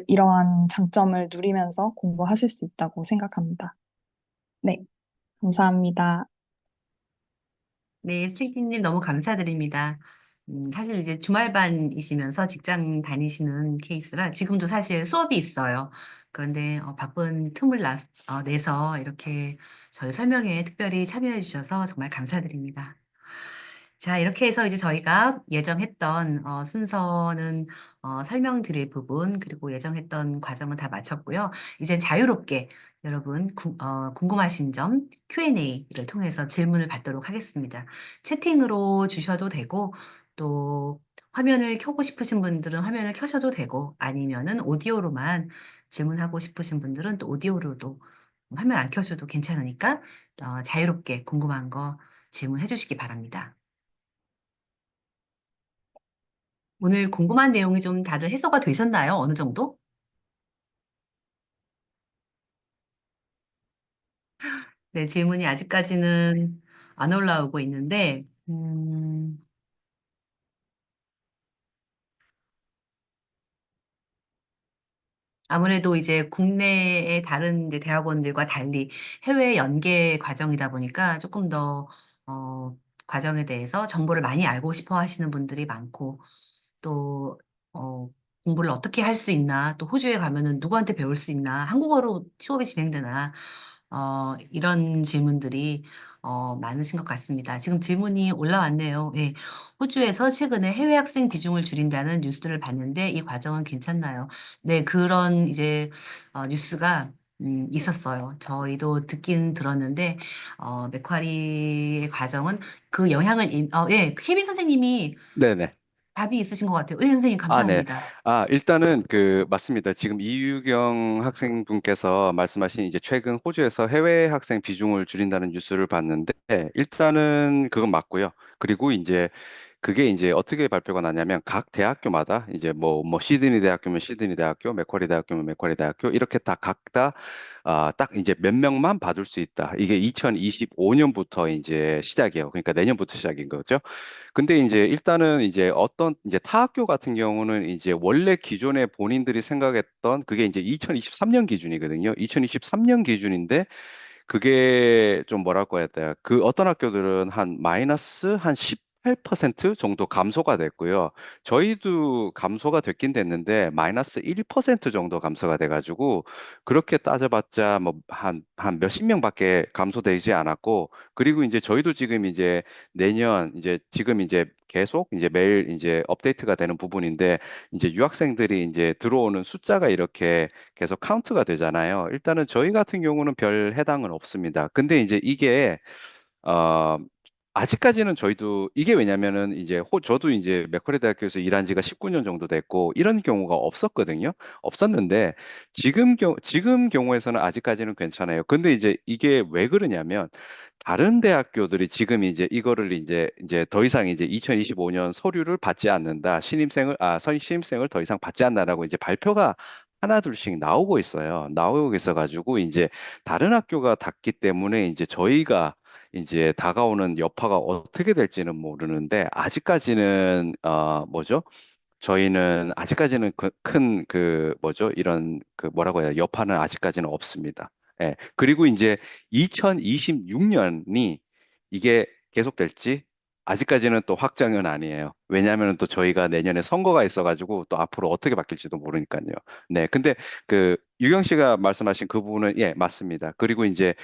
이러한 장점을 누리면서 공부하실 수 있다고 생각합니다. 네, 감사합니다. 네, 슬기님 너무 감사드립니다. 사실 이제 주말반이시면서 직장 다니시는 케이스라 지금도 사실 수업이 있어요. 그런데 바쁜 틈을 내서 이렇게 저희 설명회에 특별히 참여해 주셔서 정말 감사드립니다. 자, 이렇게 해서 이제 저희가 예정했던 순서는 설명드릴 부분, 그리고 예정했던 과정은 다 마쳤고요. 이제 자유롭게 여러분 궁금하신 점 Q&A를 통해서 질문을 받도록 하겠습니다. 채팅으로 주셔도 되고, 또 화면을 켜고 싶으신 분들은 화면을 켜셔도 되고, 아니면은 오디오로만 질문하고 싶으신 분들은 또 오디오로도 화면 안 켜셔도 괜찮으니까 자유롭게 궁금한 거 질문해 주시기 바랍니다. 오늘 궁금한 내용이 좀 다들 해소가 되셨나요? 어느 정도? 네, 질문이 아직까지는 안 올라오고 있는데, 아무래도 이제 국내의 다른 이제 대학원들과 달리 해외 연계 과정이다 보니까 조금 더, 과정에 대해서 정보를 많이 알고 싶어 하시는 분들이 많고, 또, 어, 공부를 어떻게 할 수 있나, 또 호주에 가면은 누구한테 배울 수 있나, 한국어로 수업이 진행되나, 이런 질문들이 많으신 것 같습니다. 지금 질문이 올라왔네요. 예, 호주에서 최근에 해외 학생 비중을 줄인다는 뉴스를 봤는데 이 과정은 괜찮나요? 네, 그런 이제 뉴스가 있었어요. 저희도 듣긴 들었는데 맥쿼리의 과정은 그 영향을 예, 케빈 선생님이 네네. 답이 있으신 것 같아요. 예, 선생님 아, 네. 감사합니다. 일단은 맞습니다. 지금 이유경 학생분께서 말씀하신 이제 최근 호주에서 해외 학생 비중을 줄인다는 뉴스를 봤는데, 일단은 그건 맞고요. 그리고 이제 그게 이제 어떻게 발표가 나냐면 각 대학교마다 이제 뭐 시드니 대학교면 시드니 대학교, 맥쿼리 대학교면 맥쿼리 대학교 이렇게 다 각다 딱 이제 몇 명만 받을 수 있다. 이게 2025년부터 이제 시작이에요. 그러니까 내년부터 시작인 거죠. 근데 이제 일단은 이제 어떤 이제 타 학교 같은 경우는 이제 원래 기존에 본인들이 생각했던 그게 이제 2023년 기준이거든요. 2023년 기준인데 그게 좀 뭐라고 해야 돼요? 그 어떤 학교들은 한 마이너스 한 18% 정도 감소가 됐고요. 저희도 감소가 됐긴 됐는데 마이너스 1% 정도 감소가 돼가지고 그렇게 따져봤자 뭐 한 몇십 명밖에 감소되지 않았고 그리고 이제 저희도 지금 이제 내년 이제 지금 이제 계속 이제 매일 이제 업데이트가 되는 부분인데 이제 유학생들이 이제 들어오는 숫자가 이렇게 계속 카운트가 되잖아요. 일단은 저희 같은 경우는 별 해당은 없습니다. 근데 이제 이게 어 아직까지는 저희도 이게 왜냐면은 이제 저도 이제 맥쿼리 대학교에서 일한 지가 19년 정도 됐고 이런 경우가 없었거든요. 없었는데 지금 경우에서는 아직까지는 괜찮아요. 근데 이제 이게 왜 그러냐면 다른 대학교들이 지금 이제 이거를 이제 더 이상 이제 2025년 서류를 받지 않는다. 신입생을 더 이상 받지 않는다라고 이제 발표가 하나 둘씩 나오고 있어요. 나오고 있어가지고 이제 다른 학교가 닫기 때문에 이제 저희가 이제 다가오는 여파가 어떻게 될지는 모르는데 아직까지는 뭐죠? 저희는 아직까지는 큰 뭐죠? 이런 그 뭐라고 해야 여파는 아직까지는 없습니다. 예. 그리고 이제 2026년이 이게 계속될지 아직까지는 또 확정은 아니에요. 왜냐하면 또 저희가 내년에 선거가 있어가지고 또 앞으로 어떻게 바뀔지도 모르니까요. 네. 근데 유경 씨가 말씀하신 그 부분은 예, 맞습니다. 그리고 이제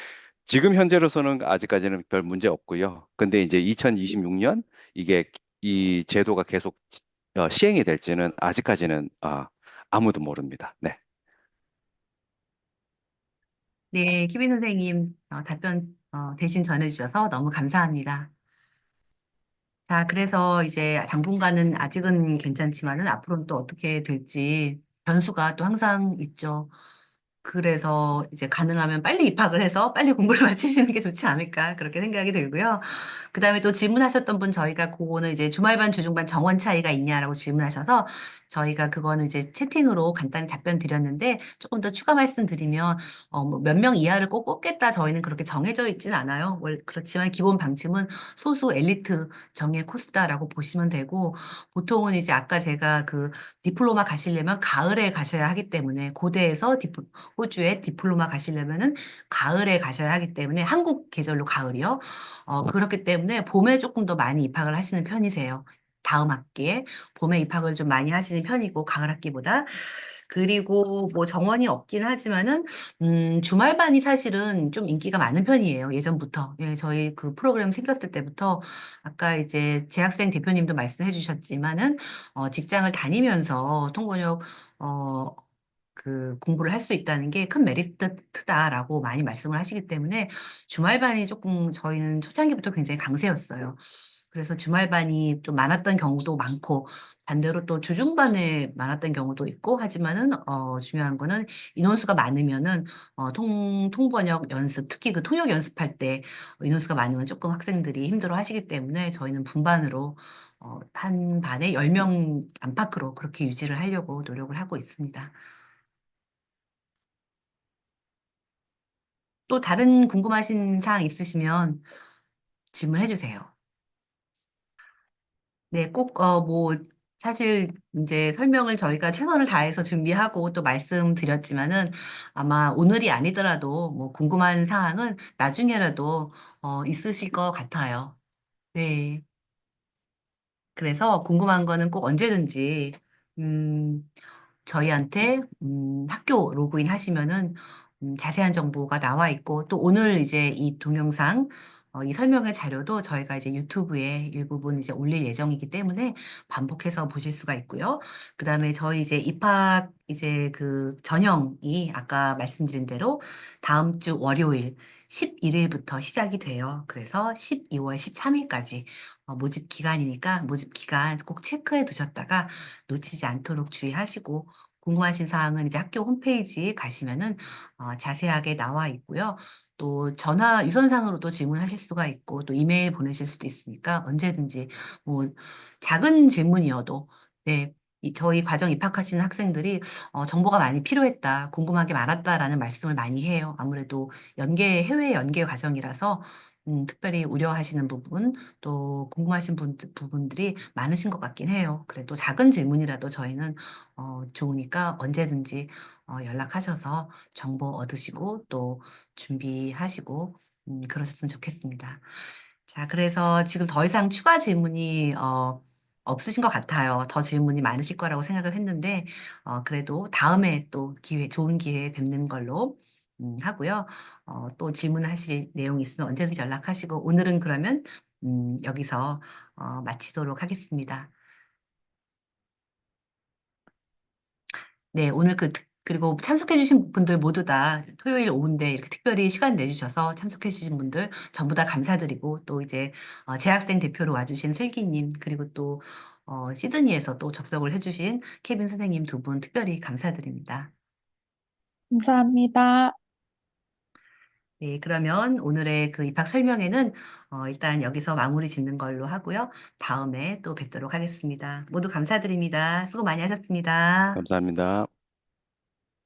지금 현재로서는 아직까지는 별 문제 없고요. 근데 이제 2026년 이게 이 제도가 계속 시행이 될지는 아직까지는 아무도 모릅니다. 네. 네, 케빈 선생님 답변 대신 전해주셔서 너무 감사합니다. 자, 그래서 이제 당분간은 아직은 괜찮지만은 앞으로는 또 어떻게 될지 변수가 또 항상 있죠. 그래서 이제 가능하면 빨리 입학을 해서 빨리 공부를 마치시는 게 좋지 않을까 그렇게 생각이 들고요. 그다음에 또 질문하셨던 분 저희가 그거는 이제 주말반 주중반 정원 차이가 있냐라고 질문하셔서 저희가 그거는 이제 채팅으로 간단히 답변 드렸는데 조금 더 추가 말씀드리면 몇 명 이하를 꼭 뽑겠다 저희는 그렇게 정해져 있진 않아요. 그렇지만 기본 방침은 소수 엘리트 정예 코스다라고 보시면 되고 보통은 이제 아까 제가 그 디플로마 가시려면 가을에 가셔야 하기 때문에 고대에서 호주에 디플로마 가시려면은 가을에 가셔야 하기 때문에 한국 계절로 가을이요. 그렇기 때문에 봄에 조금 더 많이 입학을 하시는 편이세요. 다음 학기에 봄에 입학을 좀 많이 하시는 편이고 가을 학기보다 그리고 뭐 정원이 없긴 하지만은 주말반이 사실은 좀 인기가 많은 편이에요. 예전부터. 예, 저희 그 프로그램 생겼을 때부터 아까 이제 재학생 대표님도 말씀해 주셨지만은 직장을 다니면서 통번역 그 공부를 할 수 있다는 게 큰 메리트다라고 많이 말씀을 하시기 때문에 주말반이 조금 저희는 초창기부터 굉장히 강세였어요. 그래서 주말반이 좀 많았던 경우도 많고, 반대로 또 주중반에 많았던 경우도 있고, 하지만은, 중요한 거는 인원수가 많으면은, 통번역 연습, 특히 그 통역 연습할 때 인원수가 많으면 조금 학생들이 힘들어 하시기 때문에 저희는 분반으로, 한 반에 10명 안팎으로 그렇게 유지를 하려고 노력을 하고 있습니다. 또 다른 궁금하신 사항 있으시면 질문해 주세요. 네, 꼭, 사실 이제 설명을 저희가 최선을 다해서 준비하고 또 말씀드렸지만은 아마 오늘이 아니더라도 뭐 궁금한 사항은 나중에라도, 있으실 것 같아요. 네. 그래서 궁금한 거는 꼭 언제든지, 음, 저희한테 학교 로그인 하시면은 자세한 정보가 나와 있고 또 오늘 이제 이 동영상 이 설명의 자료도 저희가 이제 유튜브에 일부분 이제 올릴 예정이기 때문에 반복해서 보실 수가 있고요. 그다음에 저희 이제 입학 이제 그 전형이 아까 말씀드린 대로 다음 주 월요일 11일부터 시작이 돼요. 그래서 12월 13일까지 모집 기간이니까 모집 기간 꼭 체크해 두셨다가 놓치지 않도록 주의하시고 궁금하신 사항은 이제 학교 홈페이지 가시면은 자세하게 나와 있고요. 또 전화 유선상으로도 질문하실 수가 있고 또 이메일 보내실 수도 있으니까 언제든지 뭐 작은 질문이어도 네, 저희 과정 입학하시는 학생들이 정보가 많이 필요했다, 궁금한 게 많았다라는 말씀을 많이 해요. 아무래도 해외 연계 과정이라서 특별히 우려하시는 부분 또 궁금하신 부분들이 많으신 것 같긴 해요. 그래도 작은 질문이라도 저희는 좋으니까 언제든지 연락하셔서 정보 얻으시고 또 준비하시고 그러셨으면 좋겠습니다. 자, 그래서 지금 더 이상 추가 질문이 없으신 것 같아요. 더 질문이 많으실 거라고 생각을 했는데 그래도 다음에 또 좋은 기회에 뵙는 걸로 하고요. 또 질문하실 내용 있으면 언제든지 연락하시고 오늘은 그러면 여기서 마치도록 하겠습니다. 네, 오늘 그리고 참석해주신 분들 모두 다 토요일 오후인데 이렇게 특별히 시간 내주셔서 참석해주신 분들 전부 다 감사드리고 또 이제 재학생 대표로 와주신 슬기님 그리고 또 시드니에서 또 접속을 해주신 케빈 선생님 두 분 특별히 감사드립니다. 감사합니다. 네, 그러면 오늘의 그 입학 설명회는 일단 여기서 마무리 짓는 걸로 하고요. 다음에 또 뵙도록 하겠습니다. 모두 감사드립니다. 수고 많이 하셨습니다. 감사합니다.